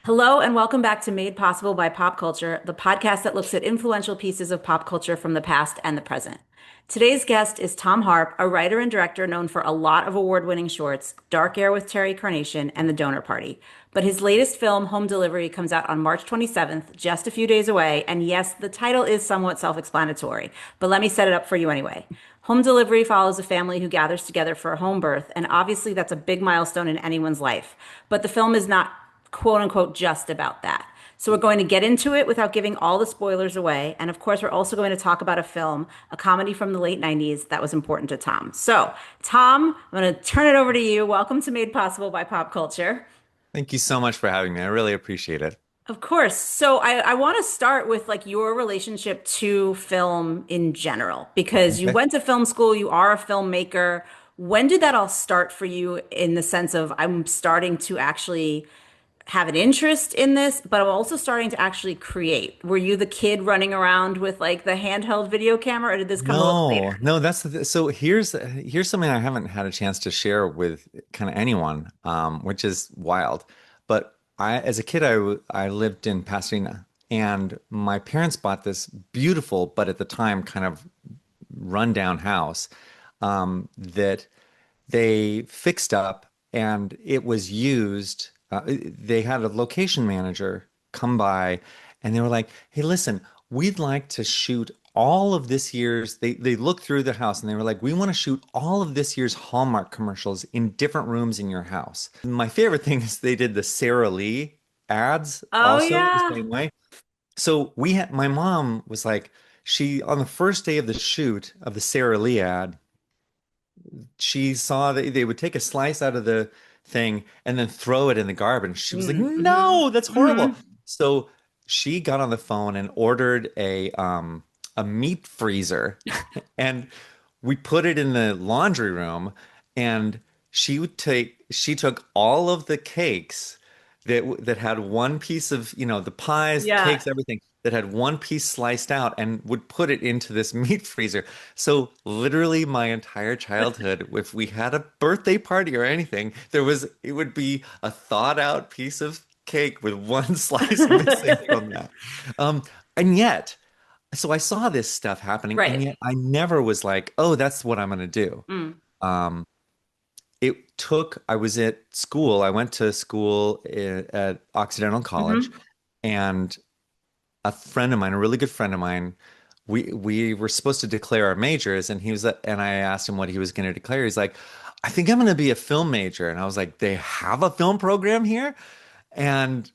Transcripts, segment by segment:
Hello, and welcome back to Made Possible by Pop Culture, the podcast that looks at influential pieces of pop culture from the past and the present. Today's guest is Thom Harp, a writer and director known for a lot of award-winning shorts, Dark Air with Terry Carnation, and The Donor Party. But his latest film, Home Delivery, comes out on March 27th, just a few days away. And yes, the title is somewhat self-explanatory, but let me set it up for you anyway. Home Delivery follows a family who gathers together for a home birth, and obviously that's a big milestone in anyone's life. But the film is not quote unquote just about that. So we're going to get into it without giving all the spoilers away. And of course, we're also going to talk about a film, a comedy from the late 90s that was important to Thom. So, Thom, I'm going to turn it over to you. Welcome to Made Possible by Pop Culture. Thank you so much for having me. I really appreciate it. Of course. So I want to start with like your relationship to film in general, because you Okay. went to film school, you are a filmmaker. When did that all start for you in the sense of I'm starting to actually have an interest in this, but I'm also starting to actually create? Were you the kid running around with like the handheld video camera, or did this come a little No, later? no, so here's something I haven't had a chance to share with kind of anyone, which is wild. But as a kid, I lived in Pasadena, and my parents bought this beautiful, but at the time kind of rundown house that they fixed up, and it was used. They had a location manager come by, and they were like, "Hey, listen, we'd like to shoot all of this year's." They looked through the house, and they were like, "We want to shoot all of this year's Hallmark commercials in different rooms in your house." My favorite thing is they did the Sara Lee ads Oh also the yeah. same way. So we had my mom was like, she on the first day of the shoot of the Sara Lee ad, she saw that they would take a slice out of the thing and then throw it in the garbage. She was like, Mm-hmm. "No, that's horrible." Hmm. So she got on the phone and ordered a meat freezer, and we put it in the laundry room. And she took all of the cakes that had one piece of, the pies, the Yeah. cakes, everything that had one piece sliced out, and would put it into this meat freezer. So literally my entire childhood, if we had a birthday party or anything, it would be a thawed out piece of cake with one slice missing from that. Um, and yet, so I saw this stuff happening, and Right. yet I never was like, "Oh, that's what I'm going to do." Mm. Um, I was at school. I went to school at Occidental College, Hmm. and a friend of mine, a really good friend of mine, we were supposed to declare our majors, and I asked him what he was going to declare. He's like, "I think I'm going to be a film major." And I was like, "They have a film program here?" And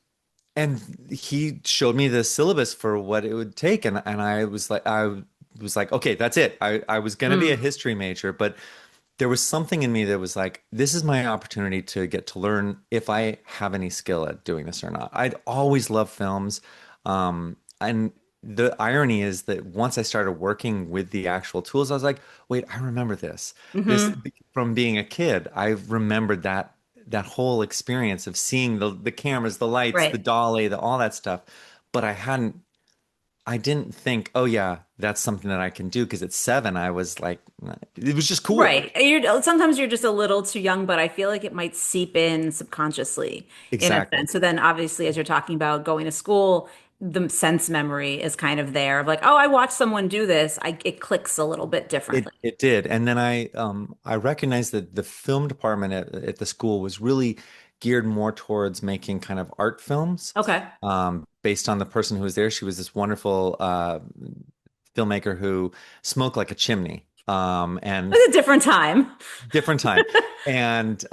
and he showed me the syllabus for what it would take, and I was like, "Okay, that's it." I was going to be a Mm. history major, but there was something in me that was like, this is my opportunity to get to learn if I have any skill at doing this or not. I'd always loved films. And the irony is that once I started working with the actual tools, I was like, wait, I remember this. This Hmm. from being a kid, I remembered that whole experience of seeing the cameras, the lights, the Right. dolly, all that stuff. But I didn't think, oh yeah, that's something that I can do, because at 7, I was like, it was just cool. Right. Sometimes you're just a little too young, but I feel like it might seep in subconsciously in a Exactly. sense. So then obviously as you're talking about going to school, the sense memory is kind of there of like, oh, I watched someone do this. It clicks a little bit differently. It did. And then I recognized that the film department at the school was really geared more towards making kind of art films, Okay. based on the person who was there. She was this wonderful filmmaker who smoked like a chimney. It And was a different time. different time. And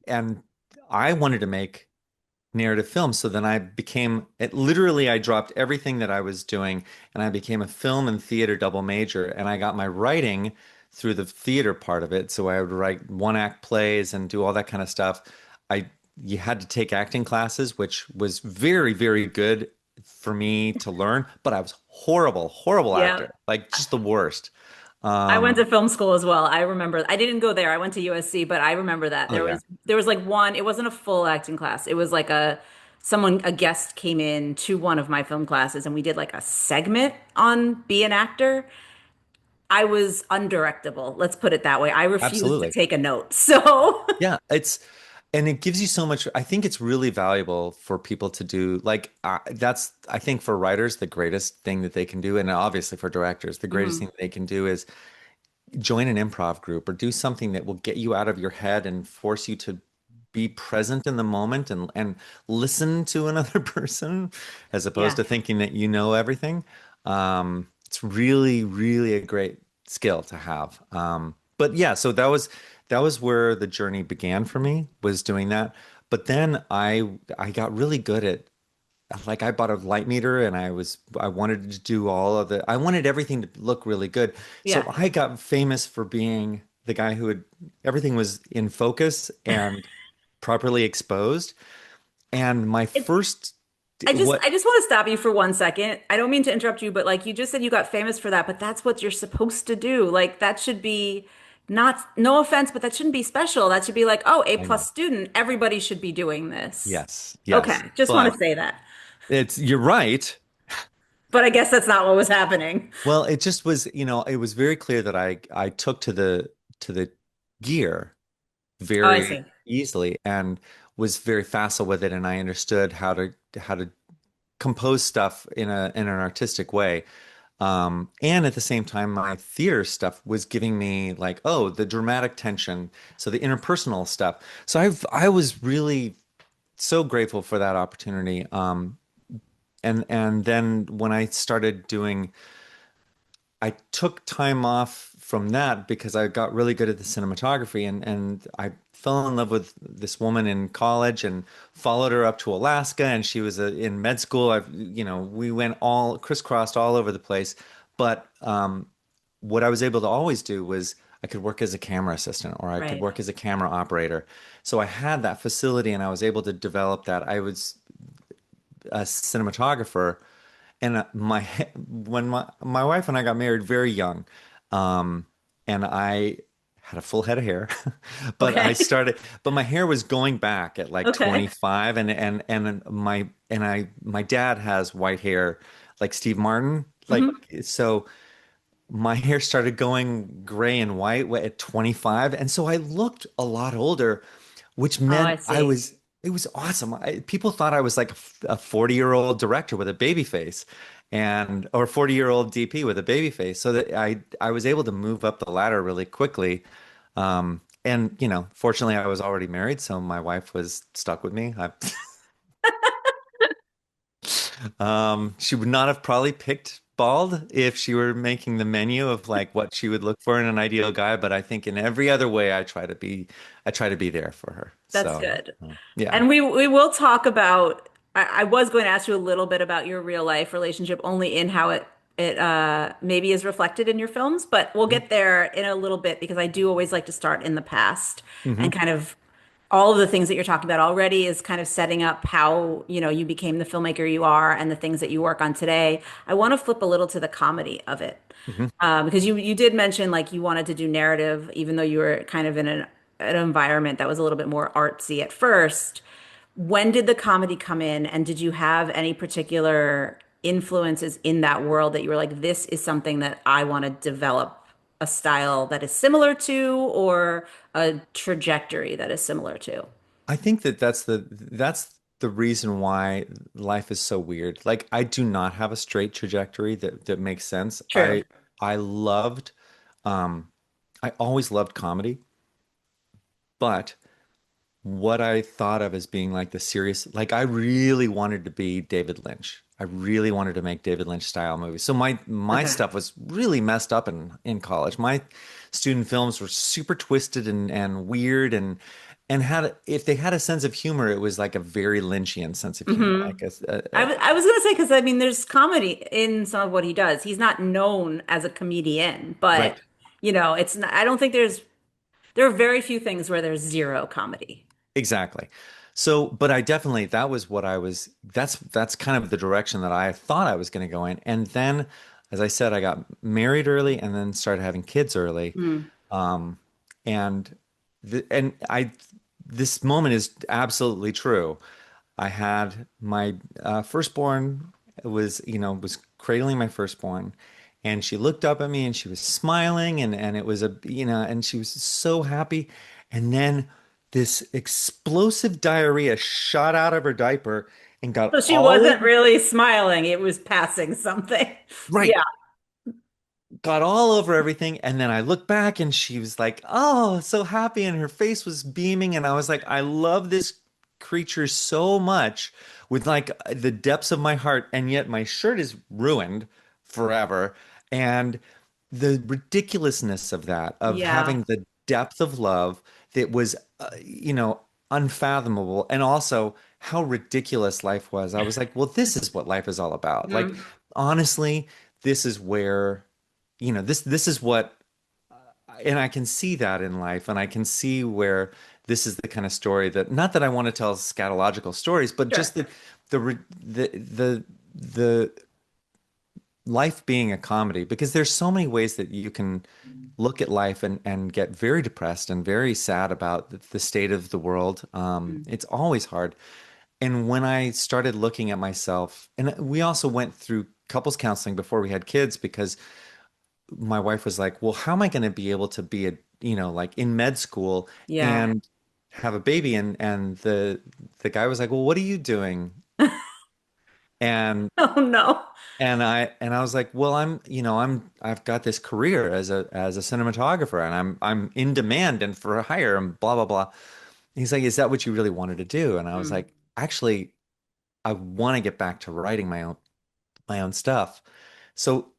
and I wanted to make narrative film. So then I dropped everything that I was doing, and I became a film and theater double major. And I got my writing through the theater part of it. So I would write one act plays and do all that kind of stuff. I You had to take acting classes, which was very, very good for me to learn, but I was horrible, horrible Yeah. actor, like just the worst. I went to Um, film school as well. I remember I didn't go there. I went to USC, but I remember that oh yeah. there was like one, it wasn't a full acting class. It was like a a guest came in to one of my film classes and we did like a segment on be an actor. I was undirectable. Let's put it that way. I refused to Absolutely. take a note. So, Yeah, and it gives you so much. I think it's really valuable for people to do like that's I think for writers the greatest thing that they can do, and obviously for directors the greatest mhm. thing that they can do is join an improv group or do something that will get you out of your head and force you to be present in the moment and listen to another person as opposed Yeah. to thinking that you know everything. It's really, really a great skill to have. But yeah, so that was where the journey began for me, was doing that. But then I got really good at like I bought a light meter and I wanted to do all of the I wanted everything to look really good. So Yeah. I got famous for being the guy who would everything was in focus and properly exposed. And my It's first I what just want to stop you for 1 second. I don't mean to interrupt you, but like you just said you got famous for that, but that's what you're supposed to do. Like that should be not, no offense, but that shouldn't be special. That should be like, oh, A I plus know. student. Everybody should be doing this. Yes, Okay, yes. just want But to say that. it's you're right. But I guess that's not what was happening. Well, it just was, it was very clear that I took to the gear Oh, I very see. easily and was very facile with it, and I understood how to compose stuff in an artistic way. And at the same time, my theater stuff was giving me like, oh, the dramatic tension, so the interpersonal stuff. So I was really so grateful for that opportunity. And then when I started doing I took time off from that because I got really good at the cinematography and I fell in love with this woman in college and followed her up to Alaska and she was in med school. We went all crisscrossed all over the place. But what I was able to always do was I could work as a camera assistant or I could Right. work as a camera operator. So I had that facility and I was able to develop that. I was a cinematographer and when my wife and I got married very young, and I had a full head of hair, Okay. but my hair was going back at like Okay. 25, my dad has white hair like Steve Martin, like Hmm. so my hair started going gray and white at 25, and so I looked a lot older, which Oh, I meant see. it was awesome. People thought I was like a 40-year-old director with a baby face and or 40-year-old DP with a baby face. So that I was able to move up the ladder really quickly. And fortunately I was already married, so my wife was stuck with me. She would not have probably picked bald if she were making the menu of like what she would look for in an ideal guy, but I think in every other way I try to be there for her. That's So, good. yeah. And we will talk about I was going to ask you a little bit about your real life relationship only in how it maybe is reflected in your films, but we'll get there in a little bit because I do always like to start in the past Hmm. and kind of all of the things that you're talking about already is kind of setting up how, you became the filmmaker you are and the things that you work on today. I want to flip a little to the comedy of it. Hmm. Because you did mention like you wanted to do narrative, even though you were kind of in an environment that was a little bit more artsy at first. When did the comedy come in, and did you have any particular influences in that world that you were like, this is something that I want to develop a style that is similar to, or a trajectory that is similar to? I think that that's the reason why life is so weird. Like I do not have a straight trajectory that makes sense. True. I loved um I always loved comedy, but what I thought of as being like the serious, like I really wanted to be David Lynch. I really wanted to make David Lynch style movies. So my Okay. stuff was really messed up in college. My student films were super twisted and weird and had if they had a sense of humor, it was like a very Lynchian sense of humor. Hmm. Like I was gonna say because I mean there's comedy in some of what he does. He's not known as a comedian, but right. it's not, I don't think there are very few things where there's zero comedy. Exactly. So, but I definitely that was what I was that's kind of the direction that I thought I was going to go in. And then as I said, I got married early and then started having kids early. Mm. Um and the and I this moment is absolutely true. I had my firstborn was cradling my firstborn, and she looked up at me and she was smiling, and it was and she was so happy. And then this explosive diarrhea shot out of her diaper and So got she all wasn't over really smiling. It was passing something. right Yeah. got all over everything. And then I looked back and she was like, oh, so happy. And her face was beaming. And I was like, I love this creature so much with like the depths of my heart. And yet my shirt is ruined forever. And the ridiculousness of that, of Yeah. having the depth of love that was, unfathomable. And also how ridiculous life was. I was like, well, this is what life is all about. Like, Mhm. honestly, this is where this is what, and I can see that in life, and I can see where this is the kind of story that, not that I want to tell scatological stories, but just Sure. that the life being a comedy, because there's so many ways that you can look at life and get very depressed and very sad about the state of the world. Mhm. It's always hard. And when I started looking at myself, and we also went through couples counseling before we had kids, because my wife was like, well, how am I going to be able to be like in med school Yeah. and have a baby? And the guy was like, well, what are you doing? And Oh no. and I was like, well, I've got this career as a cinematographer, and I'm in demand and for hire and blah blah blah. And he's like, is that what you really wanted to do? And I was Mm. like, actually, I want to get back to writing my own stuff. So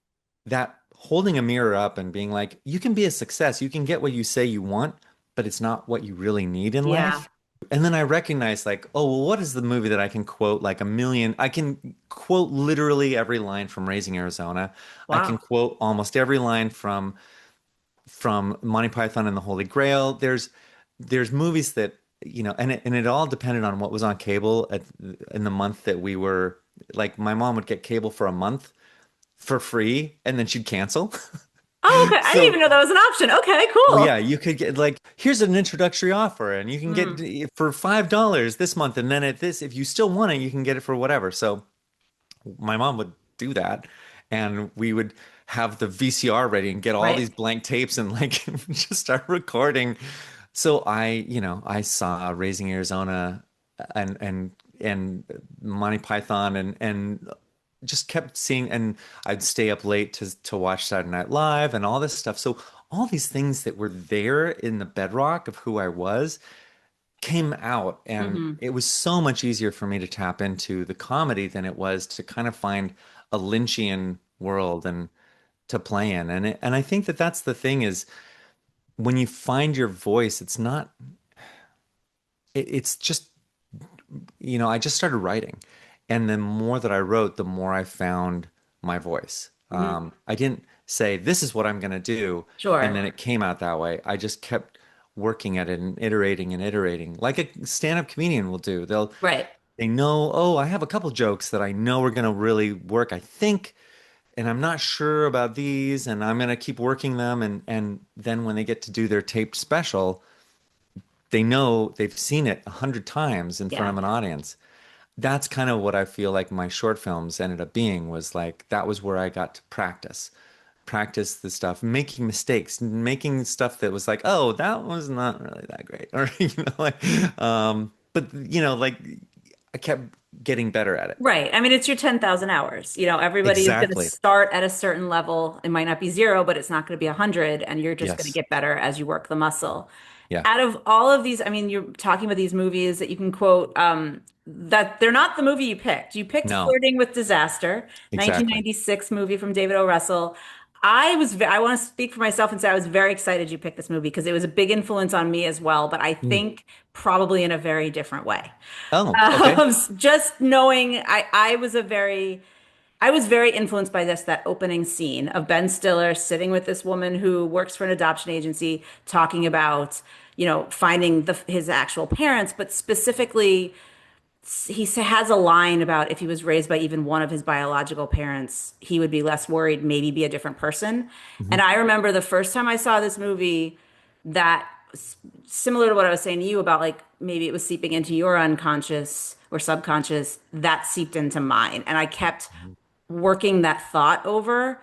that holding a mirror up and being like, you can be a success, you can get what you say you want, but it's not what you really need in Yeah. life. And then I recognized, like, oh, well, what is the movie that I can quote like a million? I can quote literally every line from Raising Arizona. I can Wow. quote almost every line from Monty Python and the Holy Grail. There's movies that, and it all depended on what was on cable in the month that we were, like, my mom would get cable for a month for free and then she'd cancel. Oh, okay. I didn't So, even know that was an option. Okay, oh cool. yeah, you could get, like, here's an introductory offer and you can get Mm. for $5 this month, and then at this, if you still want it, you can get it for whatever. So my mom would do that, and we would have the VCR ready and get all Right. these blank tapes and like just start recording. So I saw Raising Arizona and Monty Python and just kept seeing, and I'd stay up late to watch Saturday Night Live and all this stuff. So all these things that were there in the bedrock of who I was came out, and Hmm. it was so much easier for me to tap into the comedy than it was to kind of find a Lynchian world and to play in. And I think that that's the thing, is when you find your voice, it's just, I just started writing. And the more that I wrote, the more I found my voice. Hmm. I didn't say, this is what I'm going to do, and Sure. then it came out that way. I just kept working at it and iterating, like a stand-up comedian will do. Right. They know, oh, I have a couple jokes that I know are going to really work, I think, and I'm not sure about these, and I'm going to keep working them. And then when they get to do their taped special, they know they've seen it 100 times in front Yeah. of an audience. That's kind of what I feel like my short films ended up being, was like, that was where I got to practice the stuff, making mistakes, making stuff that was like, oh, that was not really that great, or but like, I kept getting better at it. Right. I mean, it's your 10,000 hours. Everybody is going to Exactly. start at a certain level. It might not be zero, but it's not going to be 100, and you're just going to Yes. get better as you work the muscle. Yeah. Out of all of these, I mean, you're talking about these movies that you can quote, that they're not the movie you picked. You picked No, Flirting with Disaster, exactly. 1996 movie from David O. Russell. I want to speak for myself and say I was very excited you picked this movie because it was a big influence on me as well, but I Mm. think probably in a very different way. Oh, okay. Just knowing I was very influenced by that opening scene of Ben Stiller sitting with this woman who works for an adoption agency talking about, finding his actual parents, but specifically has a line about if he was raised by even one of his biological parents, he would be less worried, maybe be a different person. Mhm. And I remember the first time I saw this movie, that similar to what I was saying to you about, like, maybe it was seeping into your unconscious or subconscious, that seeped into mine. And I kept working that thought over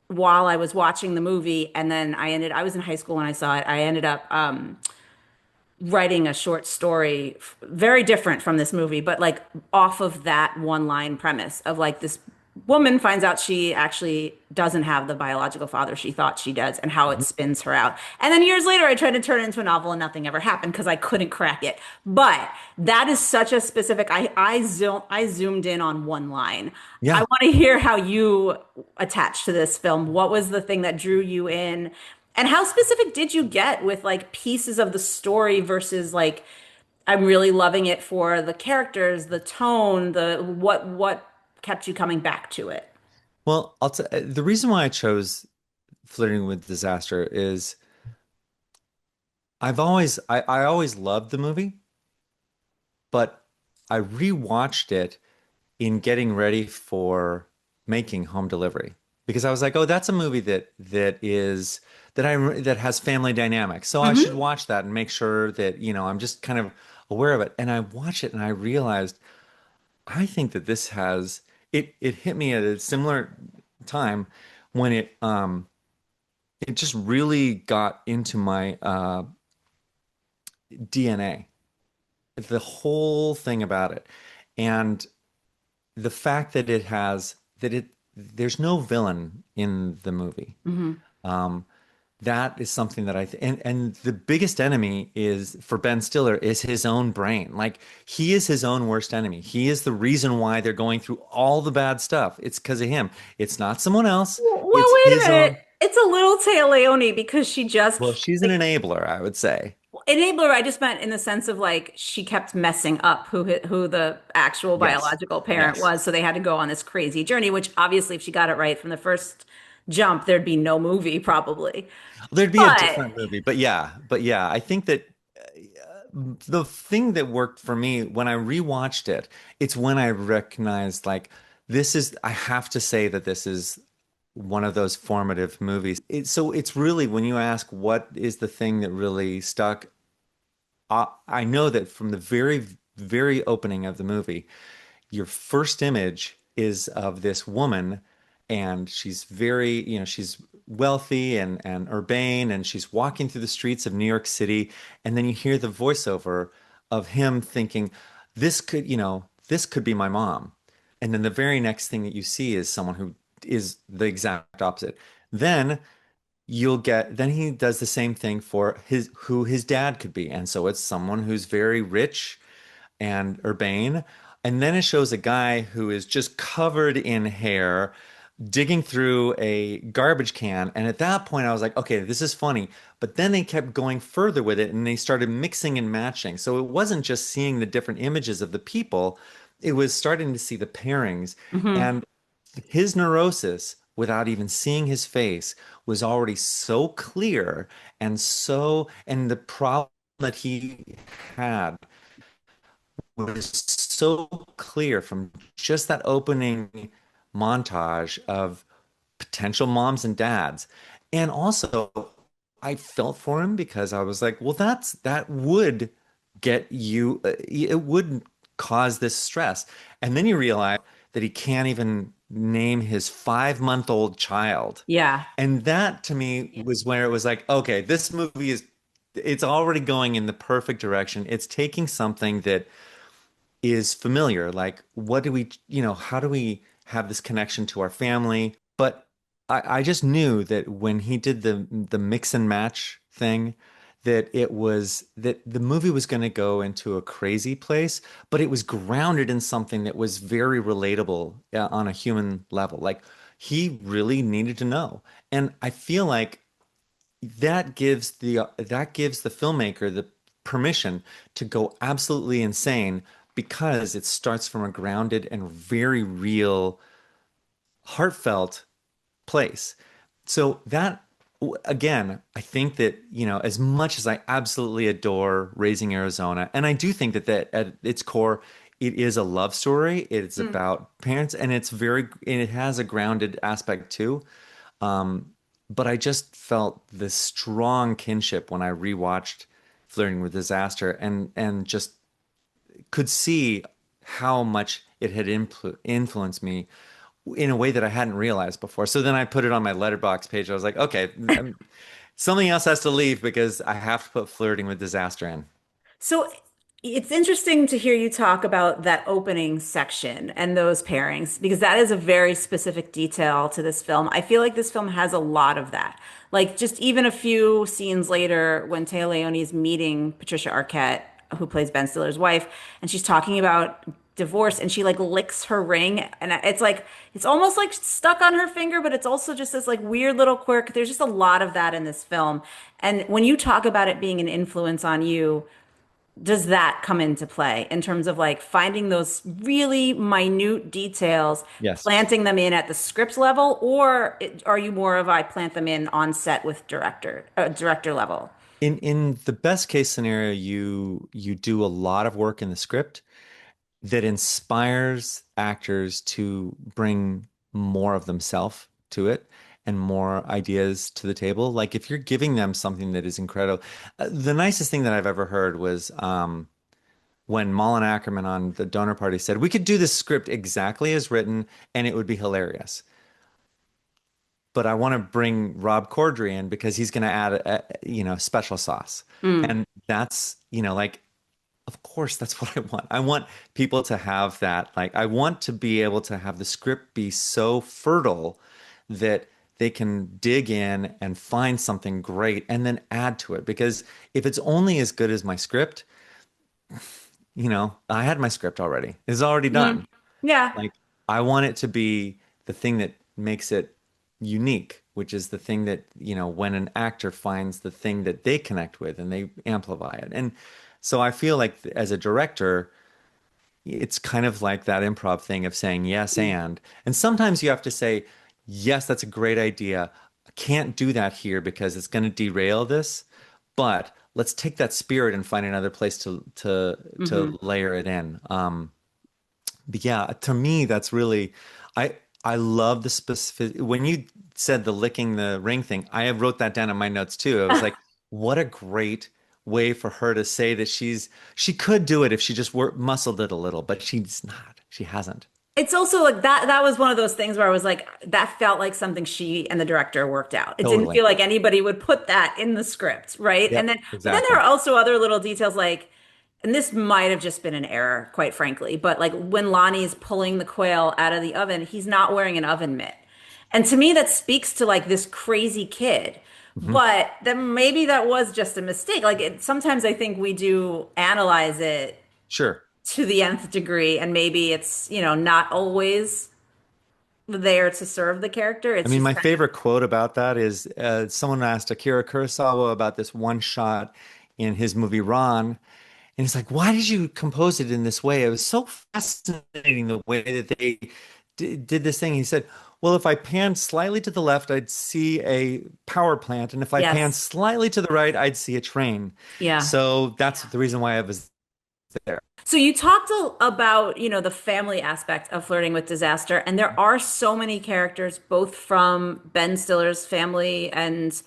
while I was watching the movie. And then I was in high school when I saw it. I ended up writing a short story, very different from this movie, but like off of that one line premise of like this woman finds out she actually doesn't have the biological father she thought she does and how it spins her out. And then years later, I tried to turn it into a novel and nothing ever happened because I couldn't crack it. But that is such a specific, I zoomed in on one line. I Yeah. want to hear how you attached to this film. What was the thing that drew you in? And how specific did you get with like pieces of the story versus like I'm really loving it for the characters, the tone, the what kept you coming back to it? Well, the reason why I chose Flirting with Disaster is I always loved the movie, but I rewatched it in getting ready for making Home Delivery because I was like, oh, that's a movie that has family dynamics. So I should Hmm. watch that and make sure that, I'm just kind of aware of it. And I watched it and I realized I think that this has it hit me at a similar time when it just really got into my DNA, the whole thing about it. And the fact that there's no villain in the movie. Hmm. Um, that is something that and the biggest enemy is for Ben Stiller is his own brain. Like he is his own worst enemy. He is the reason why they're going through all the bad stuff. It's because of him. It's not someone else. Well, It's wait a his minute. own. It's a little Taya Leone because she Well, just she's an like enabler, I would say. enabler. I just meant in the sense of like she kept messing up who the actual Yes. biological parent Yes. was, so they had to go on this crazy journey. Which obviously, if she got it right from the first jump, there'd be no movie probably. There'd be a But different movie, but yeah, I think that the thing that worked for me when I rewatched it, it's when I recognized like I have to say that this is one of those formative movies. So it's really when you ask what is the thing that really stuck, I know that from the very, very opening of the movie, your first image is of this woman and she's very, she's wealthy and urbane and she's walking through the streets of New York City and then you hear the voiceover of him thinking this could be my mom. And then the very next thing that you see is someone who is the exact opposite. Then then he does the same thing for who his dad could be. And so it's someone who's very rich and urbane. And then it shows a guy who is just covered in hair, digging through a garbage can. And at that point, I was like, okay, this is funny. But then they kept going further with it and they started mixing and matching. So it wasn't just seeing the different images of the people, it was starting to see the pairings. mhm. And his neurosis, without even seeing his face, was already so clear and the problem that he had was so clear from just that opening montage of potential moms and dads. And also, I felt for him because I was like, well, that would get you, it would cause this stress. And then you realize that he can't even name his 5-month-old child. Yeah. And that to me was where it was like, okay, this movie it's already going in the perfect direction. It's taking something that is familiar. Like, what do we, how do we have this connection to our family? But I just knew that when he did the mix and match thing, that the movie was going to go into a crazy place, but it was grounded in something that was very relatable on a human level. Like he really needed to know. And I feel like that gives the filmmaker the permission to go absolutely insane because it starts from a grounded and very real, heartfelt place. So that again, I think that, as much as I absolutely adore Raising Arizona, and I do think that at its core, it is a love story. It's Mm. about parents and and it has a grounded aspect too. But I just felt this strong kinship when I rewatched Flirting with Disaster and just could see how much it had influenced me in a way that I hadn't realized before. So then I put it on my letterbox page. I was like, okay, something else has to leave because I have to put Flirting with Disaster in. So it's interesting to hear you talk about that opening section and those pairings because that is a very specific detail to this film. I feel like this film has a lot of that. Like just even a few scenes later when Taya Leone is meeting Patricia Arquette, who plays Ben Stiller's wife, and she's talking about divorce and she like licks her ring and it's like it's almost like stuck on her finger, but it's also just this like weird little quirk. There's just a lot of that in this film. And when you talk about it being an influence on you, does that come into play in terms of like finding those really minute details, Yes. planting them in at the script level, or are you more of I plant them in on set with director level? In the best case scenario, you do a lot of work in the script that inspires actors to bring more of themselves to it and more ideas to the table. Like if you're giving them something that is incredible, the nicest thing that I've ever heard was when Malin Ackerman on the Donor Party said we could do this script exactly as written and it would be hilarious. But I want to bring Rob Corddry in because he's going to add special sauce. Mm, And that's, like of course, that's what I want. I want people to have that. Like, I want to be able to have the script be so fertile that they can dig in and find something great and then add to it. Because if it's only as good as my script, I had my script already. It's already mm, done. yeah. Like, I want it to be the thing that makes it unique, which is the thing that, when an actor finds the thing that they connect with and they amplify it. And so I feel like as a director, it's kind of like that improv thing of saying yes and sometimes you have to say, yes, that's a great idea. I can't do that here because it's going to derail this, but let's take that spirit and find another place to Hmm. layer it in. But yeah, to me, that's really, I I love the specific. When you said the licking the ring thing, I have wrote that down in my notes too. I was like, what a great way for her to say that she could do it if she just muscled it a little, but she's not. She hasn't. It's also like that was one of those things where I was like, that felt like something she and the director worked out. It didn't Totally. feel like anybody would put that in the script, right? And Yep. then there Exactly. are also other little details like, and this might have just been an error, quite frankly, but like when Lonnie's pulling the quail out of the oven, he's not wearing an oven mitt. And to me, that speaks to like this crazy kid. Hmm. But then maybe that was just a mistake. Sometimes I think we do analyze it Sure. to the nth degree, and maybe it's, not always there to serve the character. I It's mean, just my kind of, favorite quote about that is someone asked Akira Kurosawa about this one shot in his movie Ron, and he's like, "Why did you compose it in this way? It was so fascinating the way that they did this thing." He said, "Well, if I panned slightly to the left, I'd see a power plant, and if I panned yes. slightly to the right, I'd see a train." Yeah. So that's the reason why I was there. So you talked about, the family aspect of Flirting with Disaster, and there are so many characters, both from Ben Stiller's family and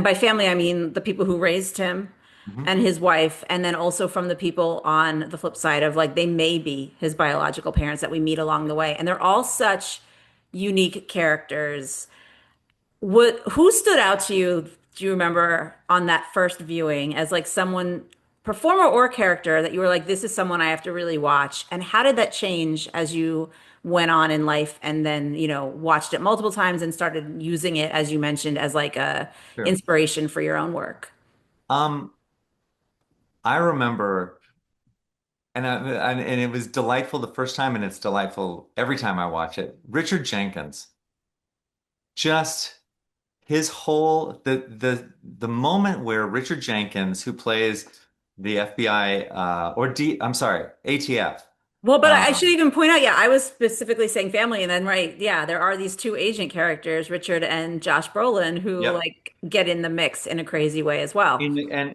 by family I mean the people who raised him Mhm. and his wife, and then also from the people on the flip side of like they may be his biological parents that we meet along the way. And they're all such unique characters. Who stood out to you, do you remember, on that first viewing as like someone, performer or character, that you were like, this is someone I have to really watch? And how did that change as you went on in life and then, watched it multiple times and started using it, as you mentioned, as like a Sure. inspiration for your own work? Um, I remember. And it was delightful the first time, and it's delightful every time I watch it. Richard Jenkins, just his whole the moment where Richard Jenkins, who plays the FBI I'm sorry, ATF. Well, but I should Um, even point out, yeah, I was specifically saying family, and then right, yeah, there are these two agent characters, Richard and Josh Brolin, who yep. like get in the mix in a crazy way as well.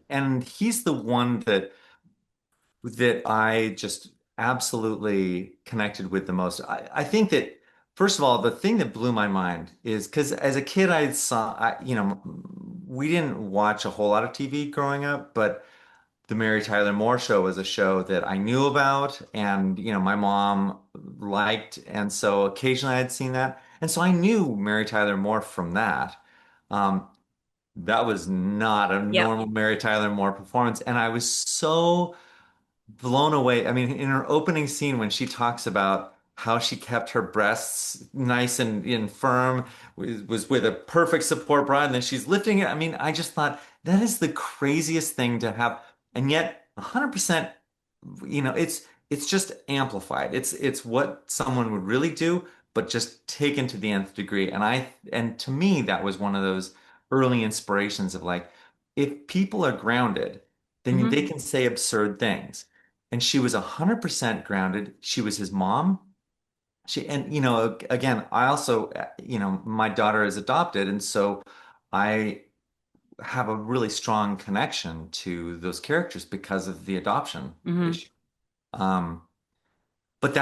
And he's the one that I just absolutely connected with the most. I think that first of all, the thing that blew my mind is because as a kid, we didn't watch a whole lot of TV growing up, but the Mary Tyler Moore Show was a show that I knew about and, my mom liked. And so occasionally I'd seen that. And so I knew Mary Tyler Moore from that. Um, that was not a Yep. normal Mary Tyler Moore performance. And I was so blown away. I mean, in her opening scene when she talks about how she kept her breasts nice and firm, was with a perfect support bra, and then she's lifting it. I mean, I just thought that is the craziest thing to have, and yet 100%, it's just amplified. It's what someone would really do, but just taken to the nth degree. And to me, that was one of those early inspirations of like, if people are grounded, then they Hmm. can say absurd things. And she was 100% grounded. She was his mom. And again, I also, my daughter is adopted, and so I have a really strong connection to those characters because of the adoption Hmm. issue. Um, but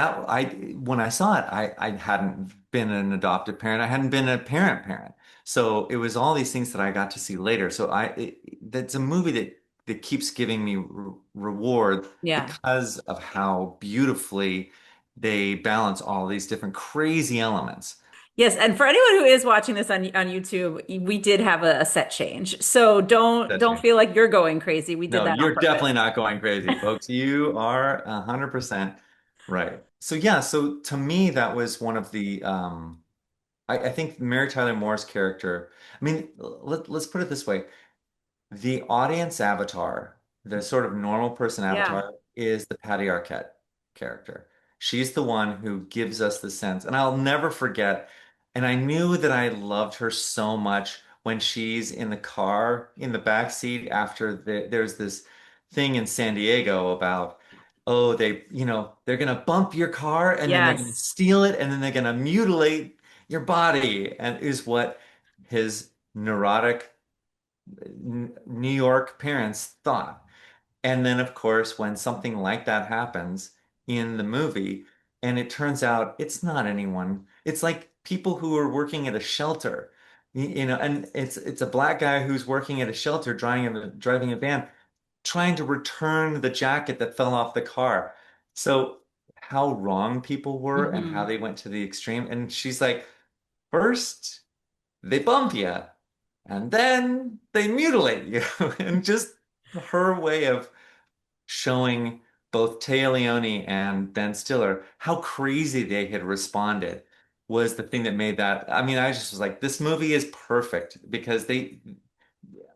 when I saw it, I hadn't been an adopted parent. I hadn't been a parent. So it was all these things that I got to see later. So that's a movie that keeps giving me reward Yeah. because of how beautifully they balance all these different crazy elements. Yes, and for anyone who is watching this on YouTube, we did have a set change. So That's don't me. feel like you're going crazy. We did No, that on you're purpose. definitely not going crazy, folks. You are 100% right. So yeah, so to me, that was one of the I think Mary Tyler Moore's character, I mean, let's put it this way. The audience avatar, the sort of normal person Yeah. avatar, is the Patty Arquette character. She's the one who gives us the sense, and I'll never forget. And I knew that I loved her so much when she's in the car in the back seat after there's this thing in San Diego about, oh, they're gonna bump your car and then they're gonna Yes. steal it and then they're gonna mutilate your body, and is what his neurotic New York parents thought. And then, of course, when something like that happens in the movie, and it turns out it's not anyone, it's like people who are working at a shelter, and it's a black guy who's working at a shelter driving a van, trying to return the jacket that fell off the car. So how wrong people were and how Hmm. they went to the extreme. And she's like, first they bump you and then they mutilate you. And just her way of showing both Taya Leone and Ben Stiller how crazy they had responded was the thing that made that. I mean, I just was like, this movie is perfect because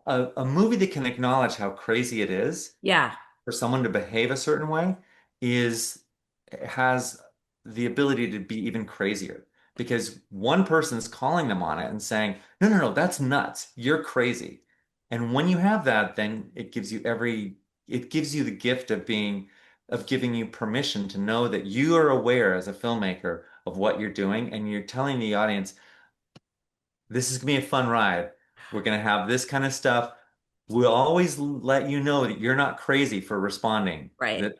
a movie that can acknowledge how crazy it is Yeah. for someone to behave a certain way is has the ability to be even crazier because one person's calling them on it and saying, "No, no, no, that's nuts. You're crazy." And when you have that, then it gives you the gift of giving you permission to know that you are aware as a filmmaker of what you're doing and you're telling the audience, this is gonna be a fun ride. We're gonna have this kind of stuff. We'll always let you know that you're not crazy for responding, Right.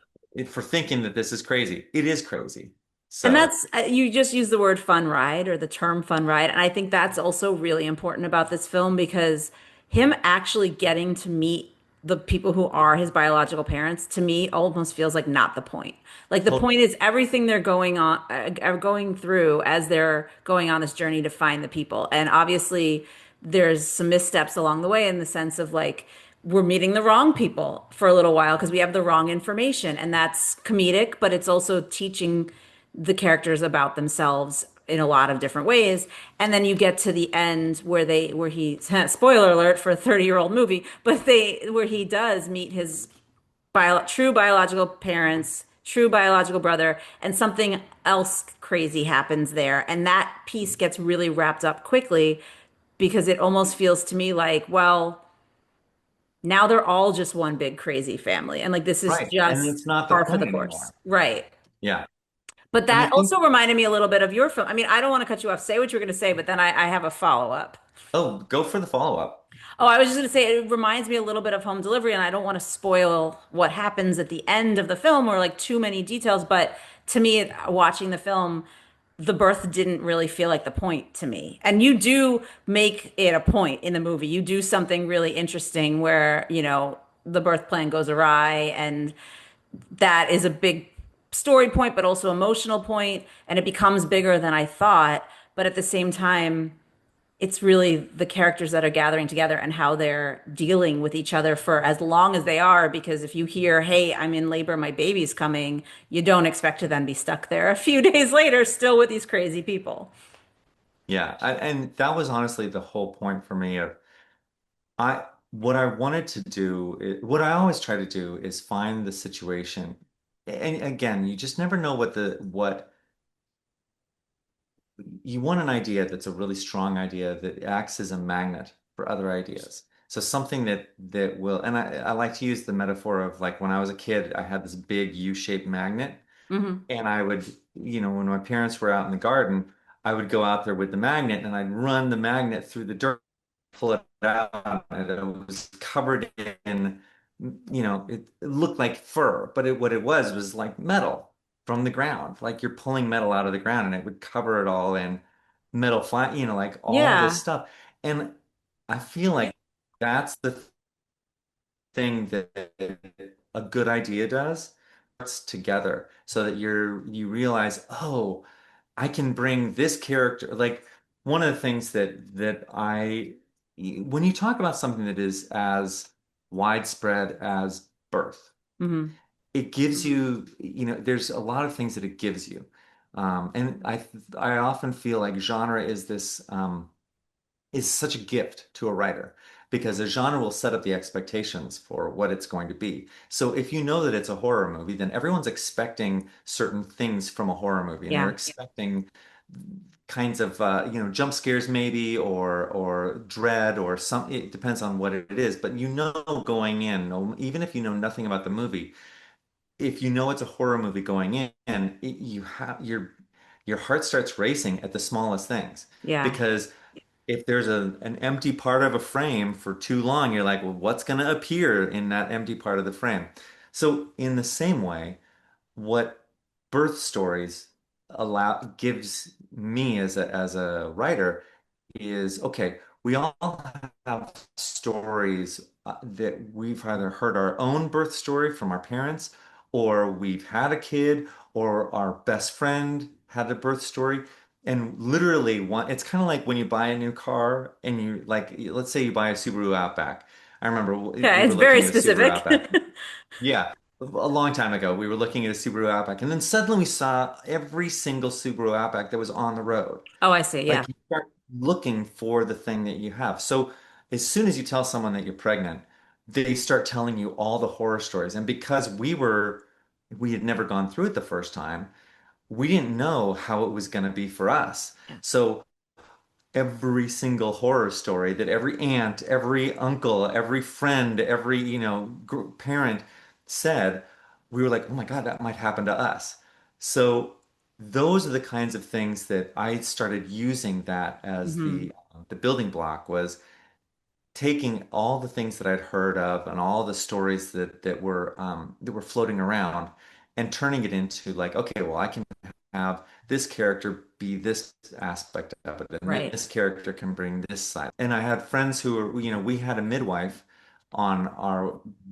for thinking that this is crazy. It is crazy. And So that's, you just use the word fun ride or the term fun ride. And I think that's also really important about this film because him actually getting to meet the people who are his biological parents, to me, almost feels like not the point. Like the point totally is everything they're are going through as they're going on this journey to find the people. And obviously, there's some missteps along the way in the sense of like, we're meeting the wrong people for a little while because we have the wrong information. And that's comedic, but it's also teaching the characters about themselves in a lot of different ways. And then you get to the end where he, spoiler alert for a 30-year-old movie, but where he does meet his true biological parents, true biological brother, and something else crazy happens there. And that piece gets really wrapped up quickly because it almost feels to me like, well, now they're all just one big crazy family. And like, this is right. And just it's not the par for point the course. anymore. Right. Yeah. But And I that think, also reminded me a little bit of your film. I mean, I don't want to cut you off. Say what you were going to say, but then I have a follow-up. oh, go for the follow-up. Oh, I was just going to say it reminds me a little bit of Home Delivery, and I don't want to spoil what happens at the end of the film or like too many details. But to me, watching the film, the birth didn't really feel like the point to me. And you do make it a point in the movie. You do something really interesting where, the birth plan goes awry, and that is a big story point, but also emotional point, and it becomes bigger than I thought. But at the same time, it's really the characters that are gathering together and how they're dealing with each other for as long as they are. Because if you hear, hey, I'm in labor, my baby's coming, you don't expect to then be stuck there a few days later, still with these crazy people. Yeah, and that was honestly the whole point for me of I what I wanted to do, what I always try to do is find the situation. And again, you just never know what you want an idea that's a really strong idea that acts as a magnet for other ideas. So something that will, and I like to use the metaphor of like when I was a kid, I had this big U-shaped magnet, Hmm. and I would, when my parents were out in the garden, I would go out there with the magnet and I'd run the magnet through the dirt, pull it out, and it was covered in, it looked like fur, but what it was like metal from the ground. Like you're pulling metal out of the ground and it would cover it all in metal flat, like all this Yeah. stuff. And I feel like that's the thing that a good idea does. It's together so that you realize, oh, I can bring this character. Like one of the things when you talk about something that is as widespread as birth, Hmm. it gives you, there's a lot of things that it gives you. And I often feel like genre is such a gift to a writer because a genre will set up the expectations for what it's going to be. So if you know that it's a horror movie, then everyone's expecting certain things from a horror movie, and they're Yeah. expecting kinds of jump scares maybe or dread or some. It depends on what it is, but going in, even if you know nothing about the movie, if you know it's a horror movie going in, you have your heart starts racing at the smallest things Yeah. because if there's an empty part of a frame for too long, you're like, well, what's going to appear in that empty part of the frame? So, in the same way, what birth stories gives me as a writer is okay, we all have stories that we've either heard our own birth story from our parents, or we've had a kid, or our best friend had a birth story. And literally it's kind of like when you buy a new car and you like, let's say you buy a Subaru Outback. I remember Okay. we It's were very looking at a Subaru specific. Outback. Yeah, a long time ago, we were looking at a Subaru Outback, and then suddenly we saw every single Subaru Outback that was on the road. Oh, I see. Yeah. Like you start looking for the thing that you have. So as soon as you tell someone that you're pregnant, they start telling you all the horror stories. And because we had never gone through it the first time, we didn't know how it was going to be for us. Yeah. So every single horror story that every aunt, every uncle, every friend, every, parent said, we were like, oh my God, that might happen to us. So those are the kinds of things that I started using that as Hmm. the building block was taking all the things that I'd heard of and all the stories that were floating around and turning it into like, okay, well, I can have this character be this aspect of it, and Right. this character can bring this side. And I had friends who were, we had a midwife on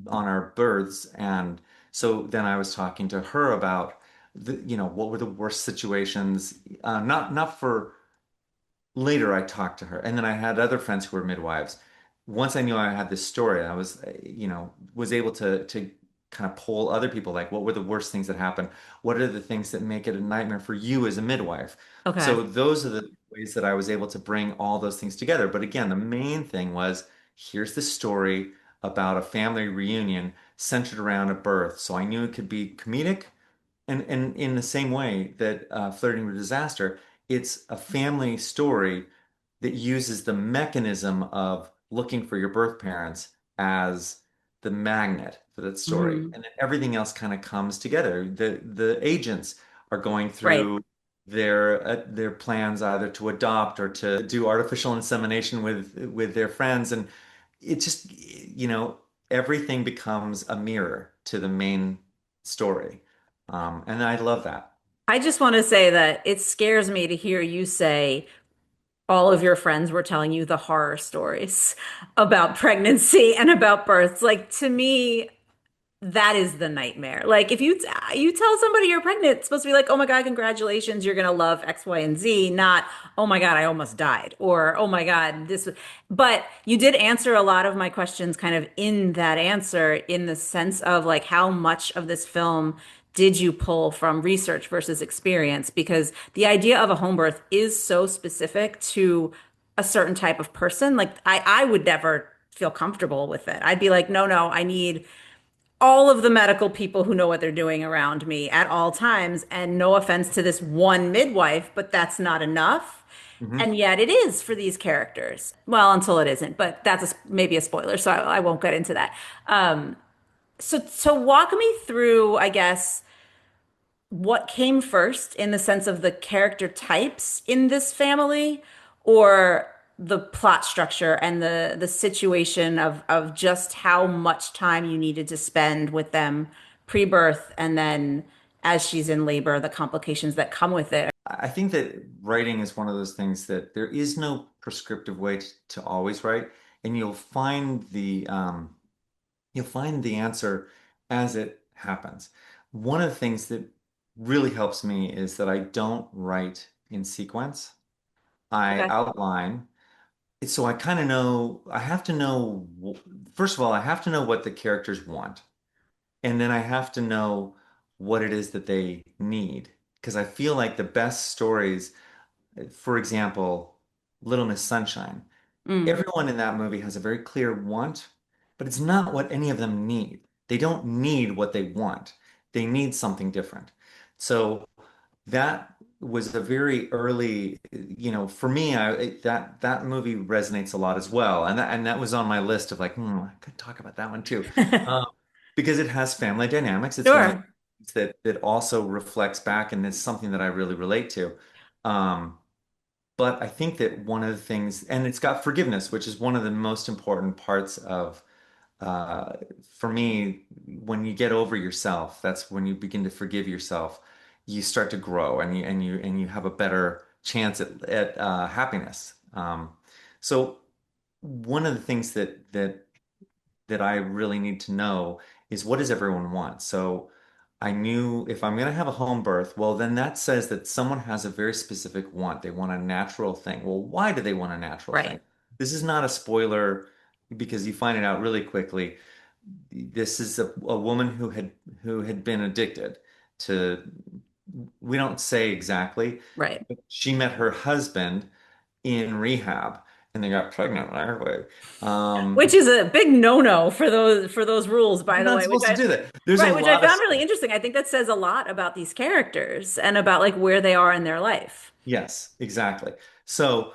our births, and so then I was talking to her about what were the worst situations, not for later I talked to her. And then I had other friends who were midwives. Once I knew I had this story, I was, was able to kind of poll other people like, what were the worst things that happened? What are the things that make it a nightmare for you as a midwife? Okay. So those are the ways that I was able to bring all those things together. But again, the main thing was here's the story about a family reunion centered around a birth. So I knew it could be comedic, and in the same way that Flirting with Disaster, it's a family story that uses the mechanism of looking for your birth parents as the magnet for that story. Hmm. And then everything else kind of comes together. The agents are going Right. through their plans either to adopt or to do artificial insemination with their friends. And it just, everything becomes a mirror to the main story. And I love that. I just want to say that it scares me to hear you say all of your friends were telling you the horror stories about pregnancy and about births. Like to me, that is the nightmare. Like if you tell somebody you're pregnant, it's supposed to be like, "Oh my God, congratulations, you're gonna love X, Y, and Z," not, "Oh my God, I almost died," or "Oh my God, this was." But you did answer a lot of my questions kind of in that answer, in the sense of like how much of this film did you pull from research versus experience? Because the idea of a home birth is so specific to a certain type of person. Like I would never feel comfortable with it. I'd be like, no, no, I need all of the medical people who know what they're doing around me at all times. And no offense to this one midwife, but that's not enough. Hmm. And yet it is for these characters. Well, until it isn't, but that's maybe a spoiler, so I won't get into that. So walk me through, I guess, what came first in the sense of the character types in this family, or the plot structure and the situation of just how much time you needed to spend with them pre-birth, and then as she's in labor, the complications that come with it. I think that writing is one of those things that there is no prescriptive way to always write, and you'll find the answer as it happens. One of the things that really helps me is that I don't write in sequence. I Okay. outline. So I kind of know, I have to know, first of all, I have to know what the characters want. And then I have to know what it is that they need. Because I feel like the best stories, for example, Little Miss Sunshine, Mm, everyone in that movie has a very clear want, but it's not what any of them need. They don't need what they want. They need something different. So that was a very early, for me, that movie resonates a lot as well, and that was on my list of like, I could talk about that one too, um, because it has family dynamics. It's family sure. that also reflects back, and it's something that I really relate to. Um, but I think that one of the things, and it's got forgiveness, which is one of the most important parts of uh, for me, when you get over yourself, that's when you begin to forgive yourself. You start to grow, and you have a better chance at happiness. So one of the things that I really need to know is, what does everyone want? So I knew if I'm going to have a home birth, well, then that says that someone has a very specific want. They want a natural thing. Well, why do they want a natural thing? Right. This is not a spoiler because you find it out really quickly. This is a woman who had been addicted to, we don't say exactly, Right. but she met her husband in rehab and they got pregnant right away. Which is a big no-no for those rules, by You're the not way, supposed to do that. There's a right, which I lot of found stuff. really interesting. I think that says a lot about these characters and about like where they are in their life. Yes, exactly. So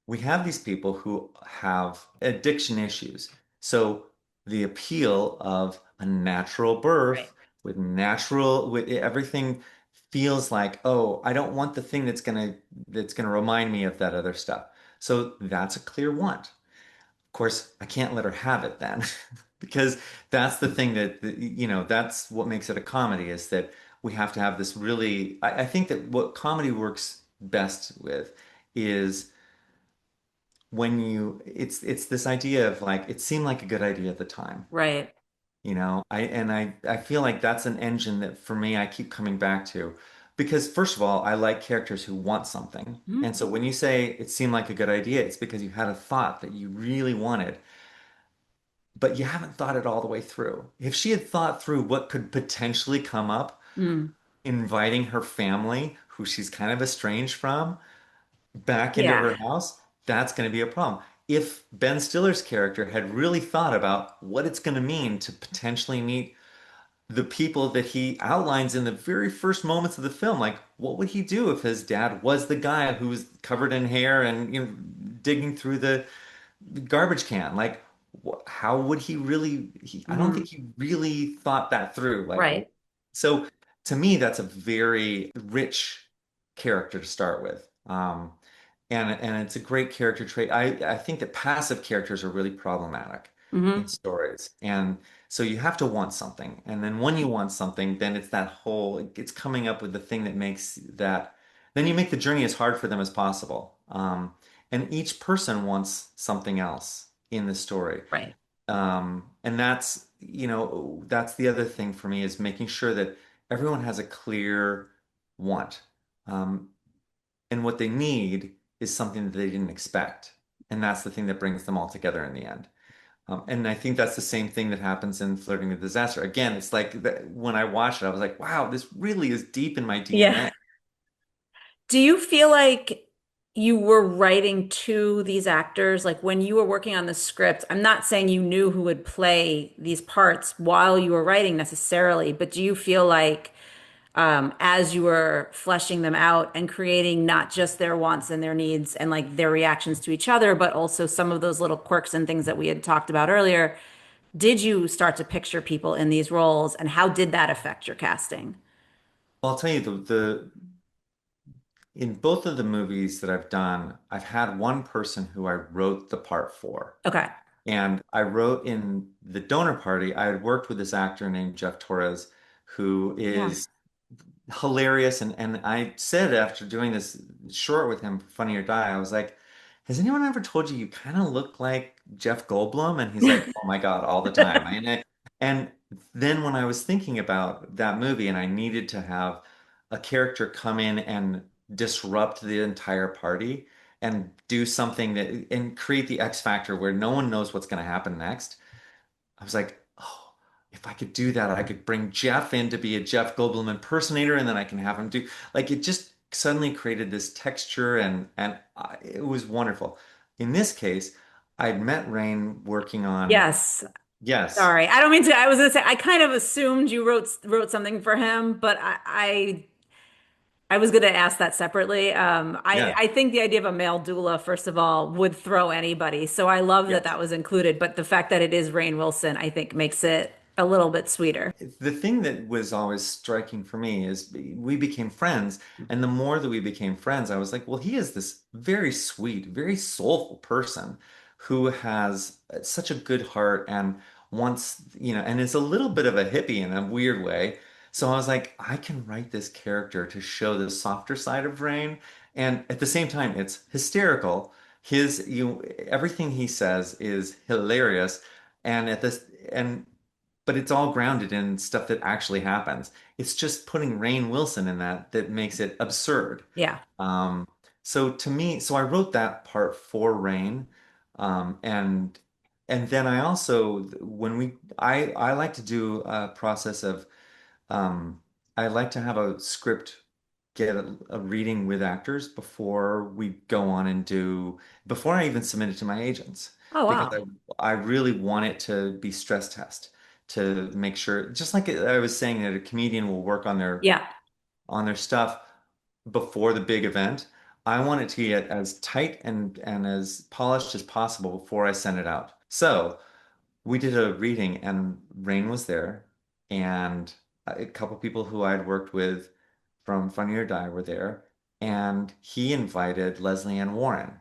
we have these people who have addiction issues. So the appeal of a natural Right. birth with everything feels like, oh, I don't want the thing that's gonna remind me of that other stuff. So that's a clear want. Of course, I can't let her have it then, because that's the thing that's what makes it a comedy, is that we have to have this really, I think that what comedy works best with is when it's this idea of like, it seemed like a good idea at the time. Right. I feel like that's an engine that for me I keep coming back to, because first of all, I like characters who want something. Mhm. And so when you say it seemed like a good idea, it's because you had a thought that you really wanted, but you haven't thought it all the way through. If she had thought through what could potentially come up, Mm. inviting her family, who she's kind of estranged from, back into Yeah. her house, that's going to be a problem. If Ben Stiller's character had really thought about what it's going to mean to potentially meet the people that he outlines in the very first moments of the film, like what would he do if his dad was the guy who was covered in hair and digging through the garbage can? Like, how would he really? I don't Hmm. think he really thought that through. Like, Right. so to me, that's a very rich character to start with. And it's a great character trait. I think that passive characters are really problematic in Hmm. stories. And so you have to want something. And then when you want something, then it's that whole, it's coming up with the thing that makes then you make the journey as hard for them as possible. And each person wants something else in the story. Right. And that's, that's the other thing for me is making sure that everyone has a clear want. Um, and what they need is something that they didn't expect. And that's the thing that brings them all together in the end. And I think that's the same thing that happens in Flirting with Disaster. Again, it's like when I watched it, I was like, wow, this really is deep in my Yeah. DNA. Do you feel like you were writing to these actors? Like when you were working on the script, I'm not saying you knew who would play these parts while you were writing necessarily, but do you feel like as you were fleshing them out and creating not just their wants and their needs and like their reactions to each other, but also some of those little quirks and things that we had talked about earlier, did you start to picture people in these roles and how did that affect your casting? I'll tell you the in both of the movies that I've done, I've had one person who I wrote the part for. Okay. And I wrote in the donor party, I had worked with this actor named Jeff Torres, who Yeah. is hilarious. And I said after doing this short with him, Funny or Die, I was like, has anyone ever told you you kind of look like Jeff Goldblum? And he's like, oh my God, all the time. And then when I was thinking about that movie and I needed to have a character come in and disrupt the entire party and do something that and create the X factor where no one knows what's going to happen next. I was like, oh, if I could do that, I could bring Jeff in to be a Jeff Goldblum impersonator, and then I can have him do like it just suddenly created this texture and it was wonderful. In this case, I'd met Rain working on Yes. yes, Sorry. I don't mean to, I was gonna say I kind of assumed you wrote something for him, but I was gonna ask that separately. yeah, I think the idea of a male doula, first of all, would throw anybody. So I love that yes. that was included, but the fact that it is Rainn Wilson, I think makes it a little bit sweeter. The thing that was always striking for me is we became friends, and the more that we became friends, I was like, well, he is this very sweet, very soulful person who has such a good heart and wants, and is a little bit of a hippie in a weird way. So I was like, I can write this character to show the softer side of Rain, and at the same time, it's hysterical. Everything he says is hilarious, and at this and but it's all grounded in stuff that actually happens. It's just putting Rainn Wilson in that makes it absurd. Yeah. Um, so to me, so I wrote that part for Rainn, and then I also when we I like to do a process of um, I like to have a script get a reading with actors before we go on and before I even submit it to my agents Oh, because wow. I really want it to be stress test to make sure just like I was saying that a comedian will work Yeah. on their stuff before the big event. I want it to get as tight and as polished as possible before I send it out. So we did a reading and Rain was there and a couple people who I'd worked with from Funny or Die were there and he invited Leslie Ann Warren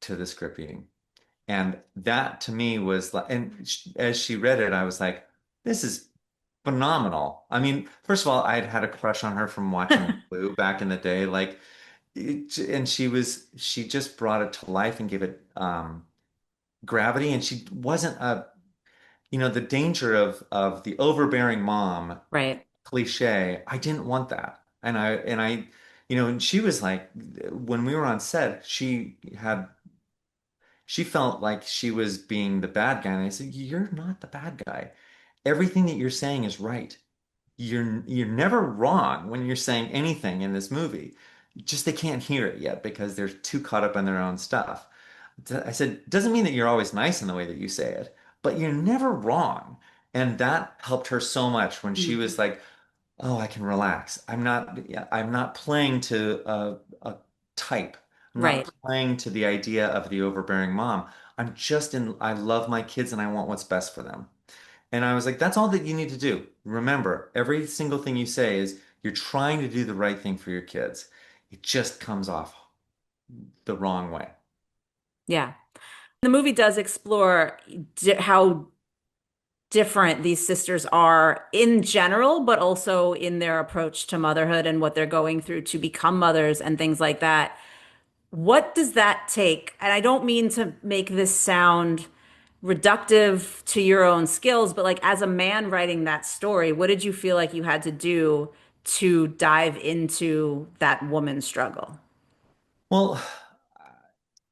to the script reading. And that to me was like, and as she read it, I was like, this is phenomenal. I mean, first of all, I'd had a crush on her from watching Blue back in the day. And she just brought it to life and gave it gravity. And she wasn't the danger of the overbearing mom Right. cliche. I didn't want that. And she was like, when we were on set, she felt like she was being the bad guy. And I said, you're not the bad guy. Everything that you're saying is right. You're never wrong when you're saying anything in this movie. Just they can't hear it yet because they're too caught up in their own stuff. I said, doesn't mean that you're always nice in the way that you say it, but you're never wrong. And that helped her so much when she Mhm. was like, oh, I can relax. I'm not playing to a type. I'm Right. not playing to the idea of the overbearing mom. I love my kids and I want what's best for them. And I was like, that's all that you need to do. Remember, every single thing you say is you're trying to do the right thing for your kids. It just comes off the wrong way. Yeah. The movie does explore how different these sisters are in general, but also in their approach to motherhood and what they're going through to become mothers and things like that. What does that take? And I don't mean to make this sound reductive to your own skills, but like as a man writing that story, what did you feel like you had to do to dive into that woman's struggle? Well,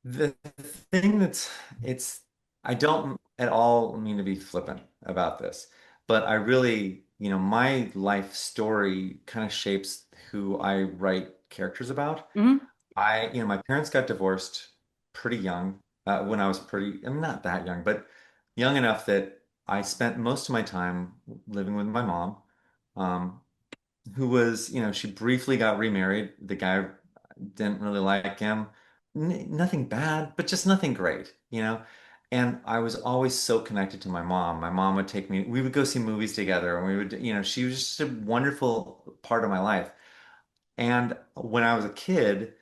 the thing that's it's I don't at all mean to be flippant about this, but I really, my life story kind of shapes who I write characters about. Hmm. My parents got divorced pretty young, when I was I'm not that young, but young enough that I spent most of my time living with my mom, um, who was, she briefly got remarried. The guy didn't really like him. N Nothing bad, but just nothing great. And I was always so connected to my mom. My mom would take me, we would go see movies together, and we would, she was just a wonderful part of my life. And when I was a kid,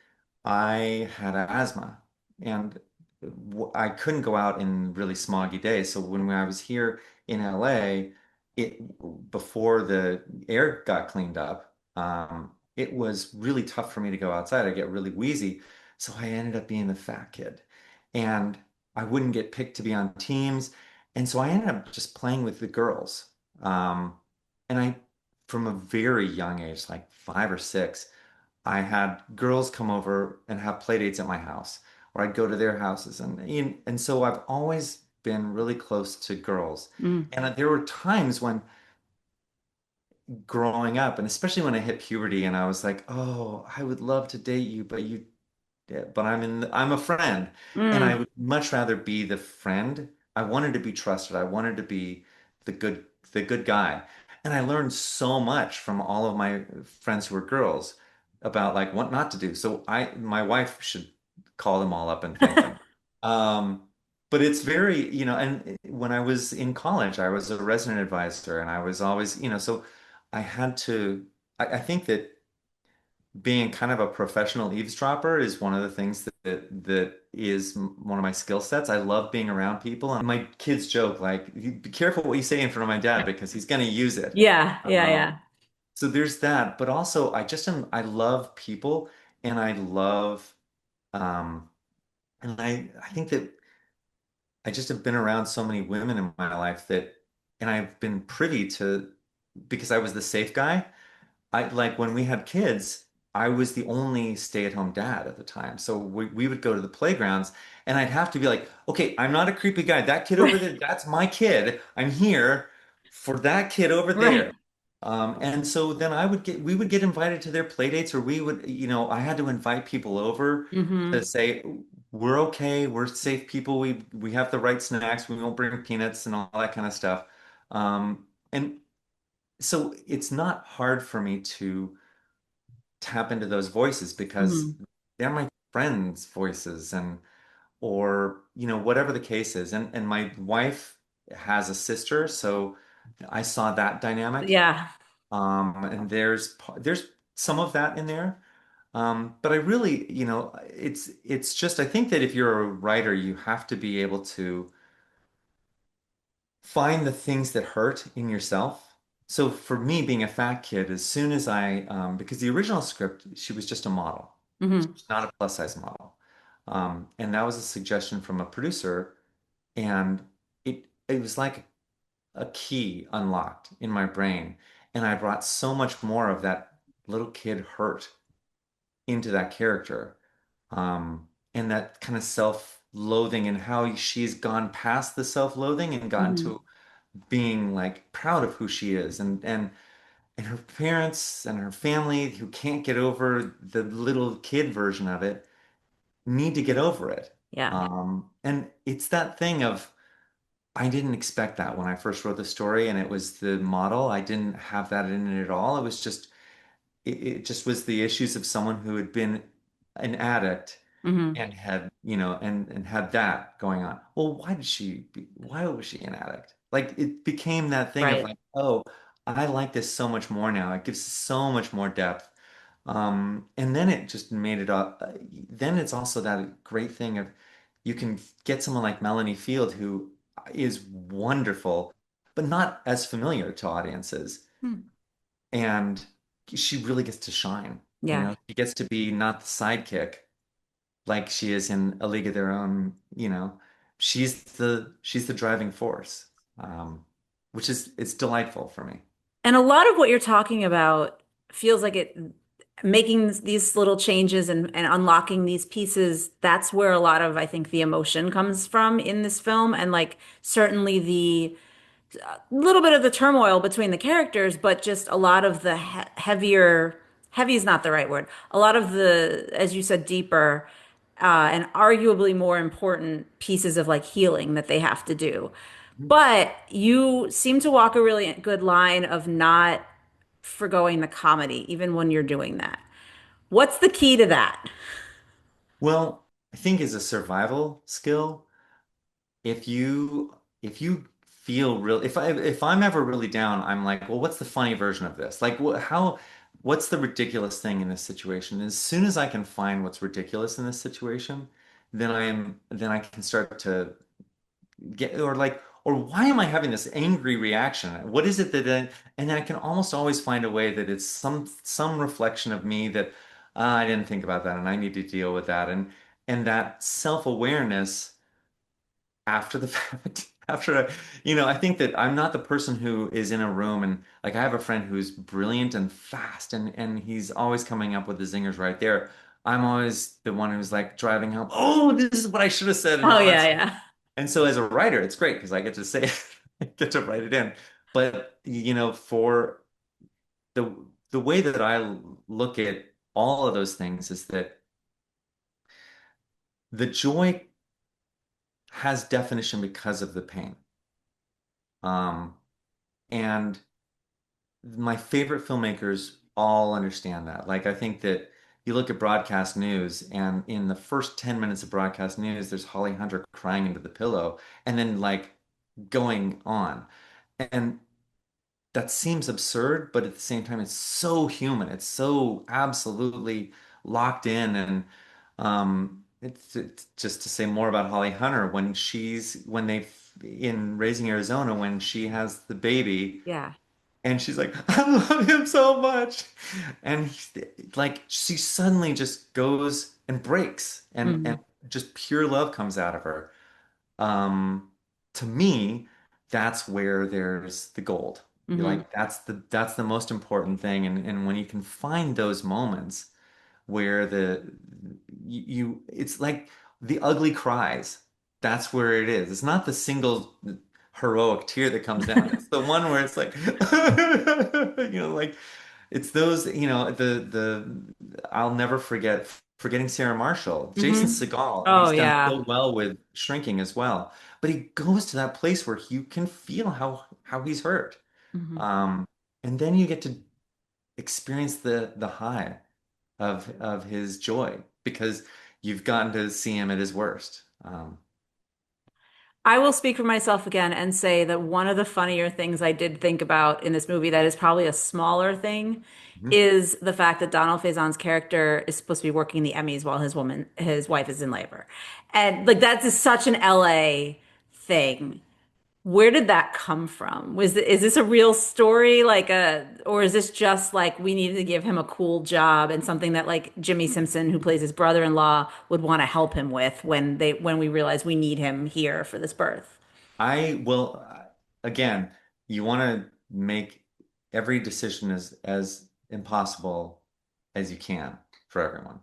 I had asthma, and I couldn't go out in really smoggy days. So when I was here in LA, before the air got cleaned up, it was really tough for me to go outside. I get really wheezy. So I ended up being the fat kid, and I wouldn't get picked to be on teams. And so I ended up just playing with the girls. Um, and from a very young age, like 5 or 6, I had girls come over and have play dates at my house, or I'd go to their houses, and so I've always been really close to girls. Mm. And there were times when growing up, and especially when I hit puberty, and I was like, "Oh, I would love to date you, but I'm a friend, and I Mm. would much rather be the friend. I wanted to be trusted. I wanted to be the good guy. And I learned so much from all of my friends who were girls about like what not to do. So my wife should call them all up and thank them. Um, but it's very, and when I was in college, I was a resident advisor, and I was always, so I had to, I think that being kind of a professional eavesdropper is one of the things that is one of my skill sets. I love being around people, and my kids joke like, "Be careful what you say in front of my dad because he's going to use it." Yeah, yeah, Um, yeah. so there's that, but also I love people, and I love, um, and I think that I just have been around so many women in my life and I've been privy to, because I was the safe guy. I like when we had kids, I was the only stay-at-home dad at the time. So we would go to the playgrounds, and I'd have to be like, okay, I'm not a creepy guy. That kid over there, that's my kid. I'm here for that kid over Right. there. And so then we would get invited to their play dates, or I had to invite people over to Hmm. say, we're okay, we're safe people, we have the right snacks, we won't bring peanuts and all that kind of stuff. And so it's not hard for me to tap into those voices because Hmm. they're my friends' voices, or whatever the case is. And my wife has a sister, so I saw that dynamic. Yeah. And there's some of that in there. But I really, it's just, I think that if you're a writer, you have to be able to find the things that hurt in yourself. So for me, being a fat kid, as soon as because the original script, she was just a model. She Hmm. was not a plus size model. And that was a suggestion from a producer. And it was like a key unlocked in my brain. And I brought so much more of that little kid hurt into that character. And that kind of self-loathing, and how she's gone past the self-loathing and gotten Hmm. to being like proud of who she is, and her parents and her family who can't get over the little kid version of it need to get over it. Yeah. And it's that thing of, I didn't expect that when I first wrote the story, and it was the model. I didn't have that in it at all. It just was the issues of someone who had been an addict Hmm. and had, and had that going on. Well, why was she an addict? Like it became that thing of Right. like, oh, I like this so much more now. It gives so much more depth. And then it just made it up. Then it's also that great thing of, you can get someone like Melanie Field, who is wonderful, but not as familiar to audiences. Hmm. And she really gets to shine. Yeah. She gets to be not the sidekick like she is in A League of Their Own. She's the driving force, which is it's delightful for me. And a lot of what you're talking about feels like it making these little changes and unlocking these pieces, that's where a lot of, I think, the emotion comes from in this film. And like certainly the little bit of the turmoil between the characters, but just a lot of the heavy is not the right word. A lot of the, as you said, deeper and arguably more important pieces of like healing that they have to do. But you seem to walk a really good line of not forgoing the comedy, even when you're doing that. What's the key to that? Well, I think as a survival skill, if you feel real, if I'm ever really down, I'm like, well, what's the funny version of this? Like, what's the ridiculous thing in this situation? As soon as I can find what's ridiculous in this situation, then I can start to or why am I having this angry reaction? What is it and I can almost always find a way that it's some reflection of me that I didn't think about that and I need to deal with that. And that self-awareness after the fact, I think that I'm not the person who is in a room and like I have a friend who's brilliant and fast and he's always coming up with the zingers right there. I'm always the one who's like driving home, oh, this is what I should have said and Oh all that yeah, stuff. yeah. And so as a writer, it's great because I get to say it, I get to write it in. But for the the way that I look at all of those things is that the joy has definition because of the pain. Um, and my favorite filmmakers all understand that. Like I think that you look at broadcast news, and in the first 10 minutes of broadcast news, there's Holly Hunter crying into the pillow, and then like going on. And that seems absurd, but at the same time, it's so human. It's so absolutely locked in. And it's just to say more about Holly Hunter when they in Raising Arizona when she has the baby Yeah. and she's like, I love him so much, and like she suddenly just goes and breaks, and Hmm. just pure love comes out of her. Um, to me, that's where there's the gold. Hmm. Like that's the most important thing. And when you can find those moments where it's like the ugly cries. That's where it is. It's not the single heroic tear that comes down. It's the one where it's like, like it's those, I'll never forgetting Sarah Marshall. Jason Hmm. Segel, Oh he's done yeah. so well with Shrinking as well. But he goes to that place where you can feel how he's hurt. Hmm. Um, and then you get to experience the high of his joy because you've gotten to see him at his worst. I will speak for myself again and say that one of the funnier things I did think about in this movie that is probably a smaller thing Mhm. is the fact that Donald Faison's character is supposed to be working the Emmys while his wife is in labor. And like that's just such an LA thing. Where did that come from? Is this a real story or is this just like we needed to give him a cool job and something that like Jimmy Simpson, who plays his brother-in-law, would want to help him with when we realize we need him here for this birth? I will, again, you want to make every decision as impossible as you can for everyone.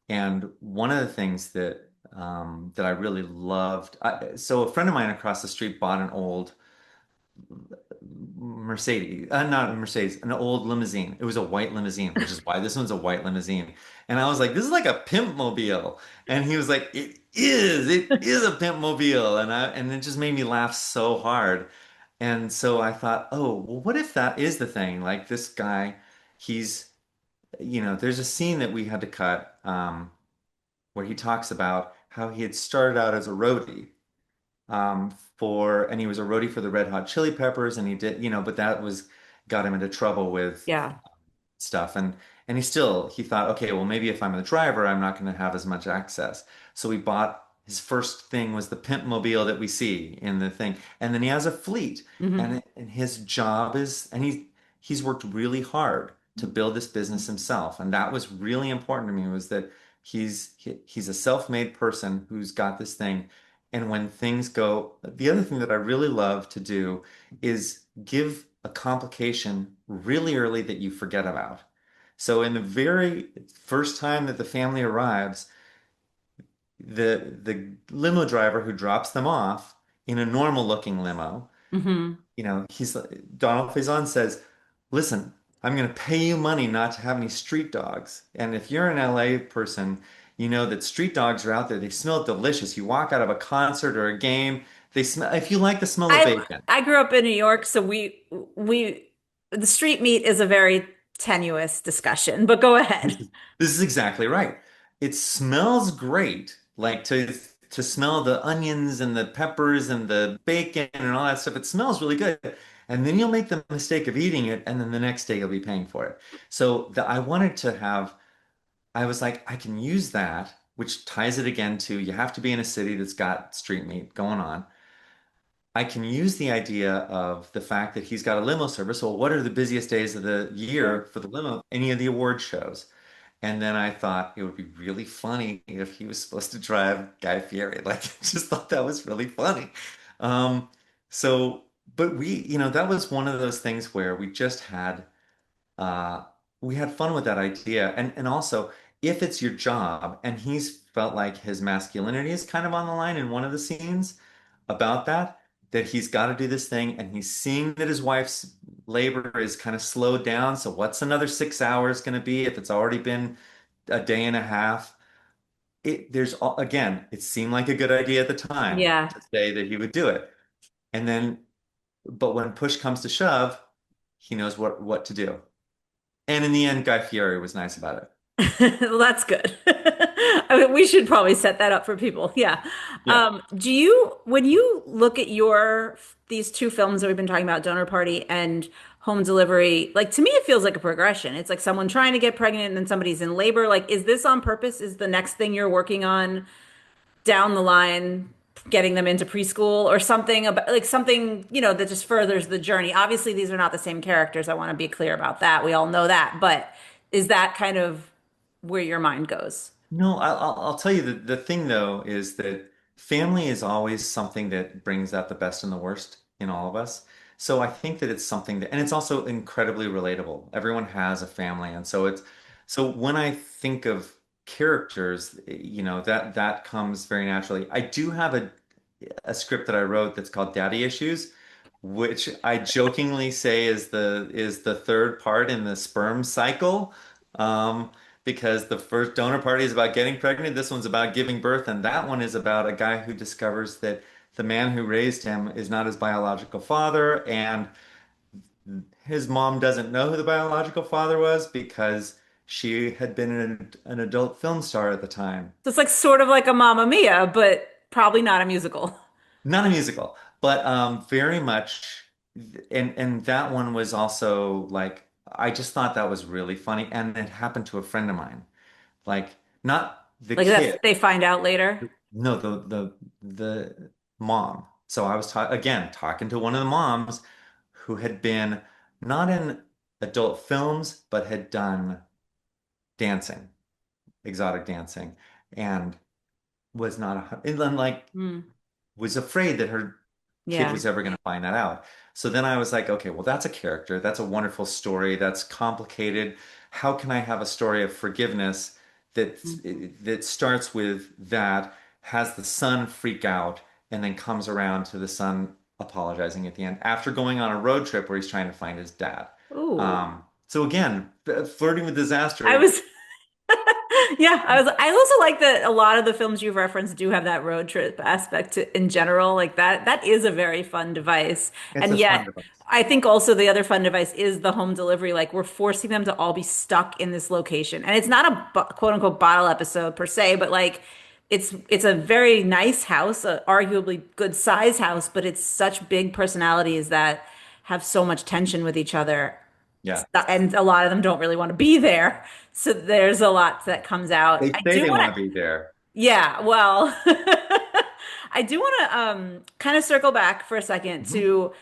And one of the things that I really loved, so a friend of mine across the street bought an old Mercedes, not a Mercedes, an old limousine. It was a white limousine, which is why this one's a white limousine. And I was like, this is like a pimp mobile. And he was like, it is a pimp mobile. And it just made me laugh so hard. And so I thought, oh, well, what if that is the thing? Like this guy, he's, there's a scene that we had to cut, where he talks about how he had started out as a roadie and he was a roadie for the Red Hot Chili Peppers, and he did, but that got him into trouble with Yeah. stuff, and he thought, okay, well, maybe if I'm the driver, I'm not going to have as much access. So he bought his first thing was the pimp mobile that we see in the thing. And then he has a fleet. Hmm. And his job is, and he's worked really hard to build this business himself. And that was really important to me, was that he's a self-made person who's got this thing. And when things go, the other thing that I really love to do is give a complication really early that you forget about. So in the very first time that the family arrives, the limo driver who drops them off in a normal looking limo, Hmm. he's Donald Faison says, "Listen, I'm going to pay you money not to have any street dogs. And if you're an LA person, you know that street dogs are out there. They smell delicious. You walk out of a concert or a game, they smell. If you like the smell of I bacon." I grew up in New York, so we the street meat is a very tenuous discussion, but go ahead. This is exactly right. It smells great, like to smell the onions and the peppers and the bacon and all that stuff. It smells really good. And then you'll make the mistake of eating it, and then the next day you'll be paying for it. So I wanted to have, I was like, I can use that, which ties it again to you have to be in a city that's got street meat going on. I can use the idea of the fact that he's got a limo service. Well, what are the busiest days of the year Sure. for the limo? Any of the award shows. And then I thought it would be really funny if he was supposed to drive Guy Fieri. Like, I just thought that was really funny. Um, so, but that was one of those things where uh, we had fun with that idea. And also, if it's your job, and he's felt like his masculinity is kind of on the line in one of the scenes about that he's got to do this thing, and he's seeing that his wife's labor is kind of slowed down. So what's another 6 hours going to be if it's already been a day and a half? Again, it seemed like a good idea at the time Yeah. to say that he would do it. And then, but when push comes to shove, he knows what to do. And in the end, Guy Fieri was nice about it. Well, that's good. I mean, we should probably set that up for people. Yeah. Yeah. When you look at these two films that we've been talking about, Donor Party and Home Delivery, like to me, it feels like a progression. It's like someone trying to get pregnant and then somebody's in labor. Like, is this on purpose? Is the next thing you're working on down the line getting them into preschool or something about like something, that just furthers the journey? Obviously, these are not the same characters. I want to be clear about that. We all know that. But is that kind of where your mind goes? No, I'll tell you the thing though is that family is always something that brings out the best and the worst in all of us. So I think that it's something that, and it's also incredibly relatable. Everyone has a family, and so when I think of characters, that comes very naturally. I do have a script that I wrote that's called Daddy Issues, which I jokingly say is the third part in the sperm cycle. Um, because the first donor party is about getting pregnant, this one's about giving birth, and that one is about a guy who discovers that the man who raised him is not his biological father, and his mom doesn't know who the biological father was because she had been an adult film star at the time. So it's like sort of like a Mamma Mia, but probably not a musical. Not a musical, but very much. And that one was also like I just thought that was really funny, and it happened to a friend of mine. Like not the Like that kid, they find out later. no, the mom. So I was again talking to one of the moms who had been not in adult films, but had done dancing, exotic dancing, and was not and then like Hmm. was afraid that her kid Yeah. was ever going to find that out. So then I was like, okay, well, that's a character. That's a wonderful story. That's complicated. How can I have a story of forgiveness that that starts with that, has the son freak out, and then comes around to the son apologizing at the end after going on a road trip where he's trying to find his dad. Ooh. So again, flirting with I disaster. was Yeah, I also like that a lot of the films you've referenced do have that road trip aspect in general. Like that is a very fun device. It's And a yet fun device. I think also the other fun device is the home delivery. Like we're forcing them to all be stuck in this location. And it's not a quote unquote bottle episode per se, but like it's a very nice house, a arguably good size house, but it's such big personalities that have so much tension with each other, Yeah. and a lot of them don't really want to be there. So there's a lot that comes out. They I say do they want want to, to be there. yeah, well, I do want to kind of circle back for a second Mhm. to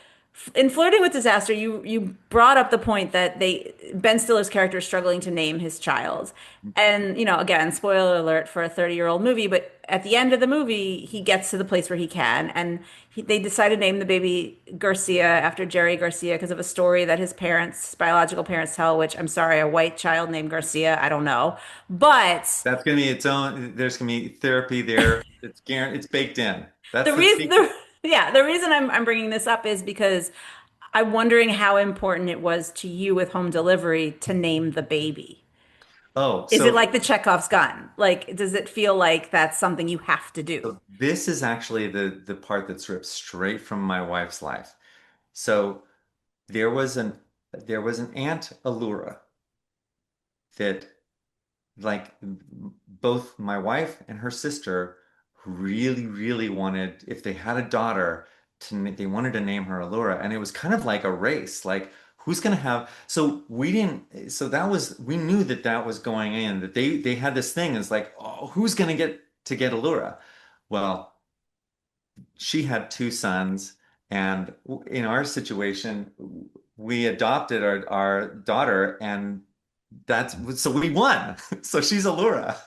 in Flirting with Disaster, you brought up the point that Ben Stiller's character is struggling to name his child. And, again, spoiler alert for a 30-year-old movie, but at the end of the movie, he gets to the place where he can. And they decide to name the baby Garcia after Jerry Garcia because of a story that his biological parents tell, which I'm sorry, a white child named Garcia, I don't know. But That's going to be its own, there's going to be therapy there. It's guaranteed, it's baked in. That's the the reason, secret. yeah, the reason I'm bringing this up is because I'm wondering how important it was to you with home delivery to name the baby. Oh, Is it so like the Chekhov's gun? Like, does it feel like that's something you have to do? So this is actually the part that's ripped straight from my wife's life. So there was an there was an Aunt Allura that like both my wife and her sister really, really wanted, if they had a daughter, they wanted to name her Allura. And it was kind of like a race, like who's gonna have, so we didn't, so that was, we knew that that was going in, that they had this thing, it's like, oh, who's gonna get Allura? Well, she had two sons, and in our situation, we adopted our daughter, and that's so we won. So she's Allura.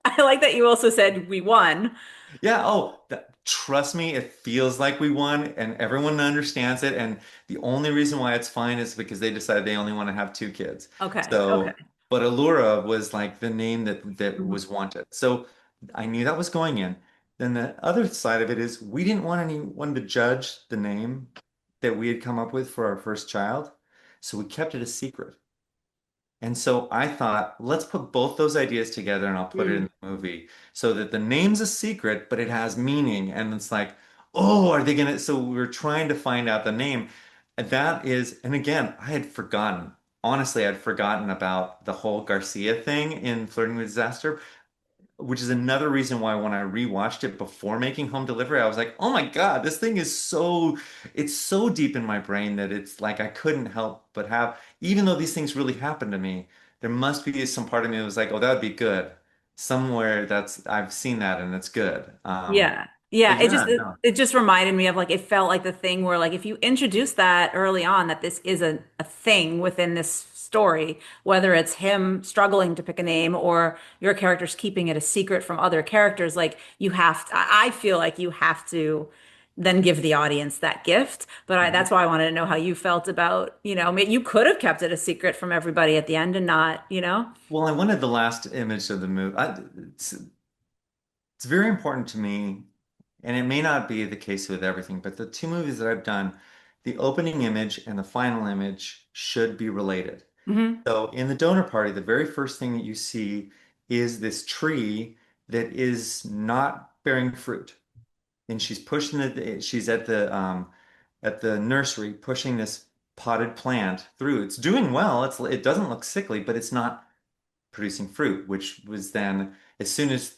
I like that you also said we won. Yeah, oh, trust me, it feels like we won, and everyone understands it. And the only reason why it's fine is because they decided they only want to have two kids. Okay, okay. So, but Allura was like the name that Mhm. was wanted. So I knew that was going in. Then the other side of it is we didn't want anyone to judge the name that we had come up with for our first child. So we kept it a secret. And so I thought, let's put both those ideas together and I'll put it in Mm. the movie so that the name's a secret, but it has meaning. And it's like, oh, are they gonna? So we were trying to find out the name. And that is, and again, I had forgotten. Honestly, I'd forgotten about the whole Garcia thing in Flirting with Disaster, which is another reason why when I rewatched it before making Home Delivery, I was like, oh my God, this thing is so, it's so deep in my brain that it's like I couldn't help but have, even though these things really happened to me, there must be some part of me that was like, oh, that would be good. Somewhere that's, I've seen that and it's good. Yeah. But Yeah, it just yeah, it, no. it just reminded me of like it felt like the thing where like if you introduce that early on that this is a thing within this story, whether it's him struggling to pick a name or your characters keeping it a secret from other characters, like you have to, I feel like you have to then give the audience that gift. But Mhm. that's why I wanted to know how you felt about, you could have kept it a secret from everybody at the end and not. Well, I wanted the last image of the movie. It's very important to me, and it may not be the case with everything, but the two movies that I've done, the opening image and the final image should be related. Hmm. So in the donor party, the very first thing that you see is this tree that is not bearing fruit. And she's pushing it, she's at the nursery pushing this potted plant through. It's doing well. It doesn't look sickly, but it's not producing fruit, which was then as soon as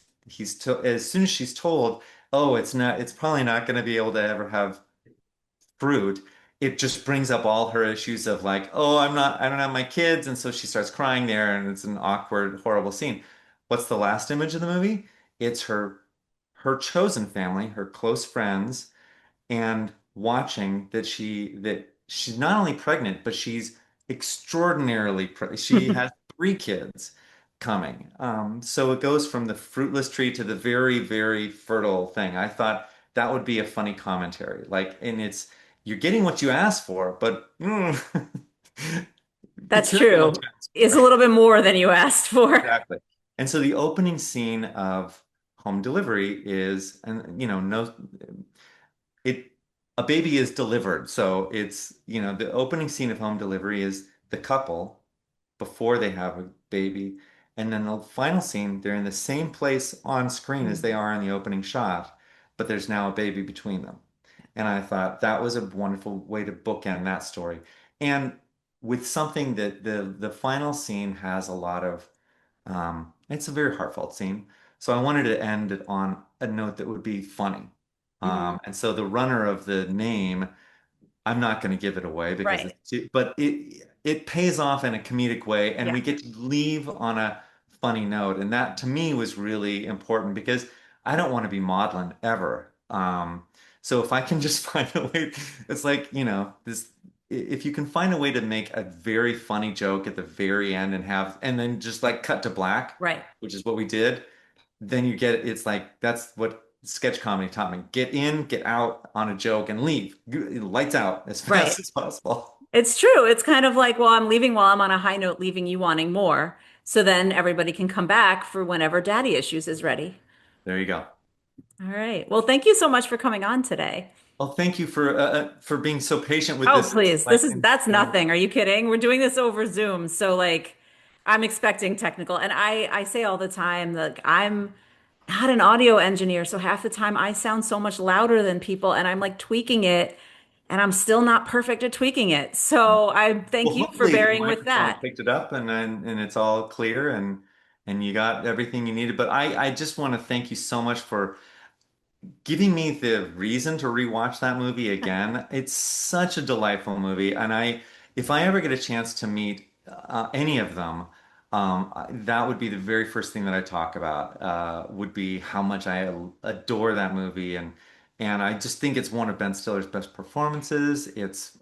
as soon as she's told, oh, it's probably not going to be able to ever have fruit, it just brings up all her issues of like, oh, I don't have my kids, and so she starts crying there, and it's an awkward, horrible scene. What's the last image of the movie? It's her chosen family, her close friends, and watching that she's not only pregnant, but she's extraordinarily she has three kids coming. So it goes from the fruitless tree to the very, very fertile thing. I thought that would be a funny commentary. Like, and it's you're getting what you asked for, but be That's careful what true. you ask It's a for. little bit more than you asked for. Exactly. And so the opening scene of Home Delivery is, and no, it a baby is delivered. So it's, the opening scene of Home Delivery is the couple before they have a baby. And then the final scene, they're in the same place on screen as they are in the opening shot, but there's now a baby between them. And I thought that was a wonderful way to bookend that story. And with something that the final scene has a lot of, it's a very heartfelt scene. So I wanted to end it on a note that would be funny. Mhm. And so the runner of the name, I'm not going to give it away because Right. but it pays off in a comedic way, and Yeah. we get to leave on a funny note, and that to me was really important because I don't want to be maudlin ever. So if I can just find a way, it's like, this, if you can find a way to make a very funny joke at the very end and then just like cut to black, Right. which is what we did, then you get, it's like, that's what sketch comedy taught me. Get in, get out on a joke and leave. Lights out as Right. fast as possible. It's true. It's kind of like, well, I'm leaving while I'm on a high note, leaving you wanting more. So then everybody can come back for whenever daddy issues is ready. There you go. All right. Well, thank you so much for coming on today. Well, thank you for being so patient with Oh, this. please. Like, That's nothing. Are you kidding? We're doing this over Zoom. So like I'm expecting technical. And I say all the time that I'm not an audio engineer, so half the time I sound so much louder than people and I'm like tweaking it and I'm still not perfect at tweaking it. So I well, thank you for hopefully the bearing with microphone that. picked it up and it's all clear and you got everything you needed. But I just want to thank you so much for giving me the reason to rewatch that movie again. It's such a delightful movie, and if I ever get a chance to meet any of them, that would be the very first thing that I talk about. Would be how much I adore that movie, and I just think it's one of Ben Stiller's best performances. It's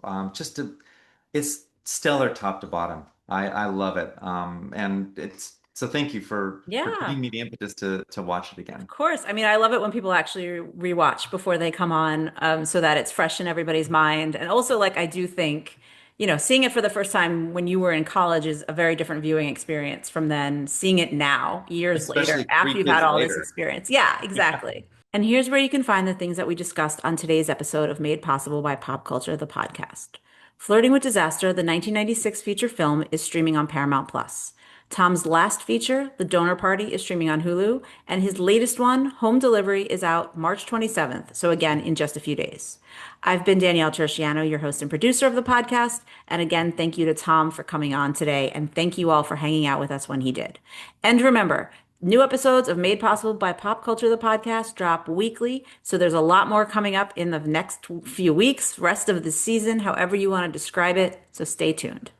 stellar top to bottom. I love it, and it's so thank you for Yeah. giving me the impetus to watch it Of again. course. I mean, I love it when people actually rewatch before they come on, so that it's fresh in everybody's mind. And also, like, I do think, seeing it for the first time when you were in college is a very different viewing experience from then seeing it now, years later, Especially after three you've had kids all this later. experience. Yeah, Yeah. exactly. And here's where you can find the things that we discussed on today's episode of Made Possible by Pop Culture, the podcast. Flirting with Disaster, the 1996 feature film, is streaming on Paramount Plus. Tom's last feature, The Donor Party, is streaming on Hulu, and his latest one, Home Delivery, is out March 27th, so again, in just a few days. I've been Danielle Terciano, your host and producer of the podcast, and again, thank you to Tom for coming on today, and thank you all for hanging out with us when he did. And remember, new episodes of Made Possible by Pop Culture, the podcast, drop weekly, so there's a lot more coming up in the next few weeks, rest of the season, however you want to describe it, so stay tuned.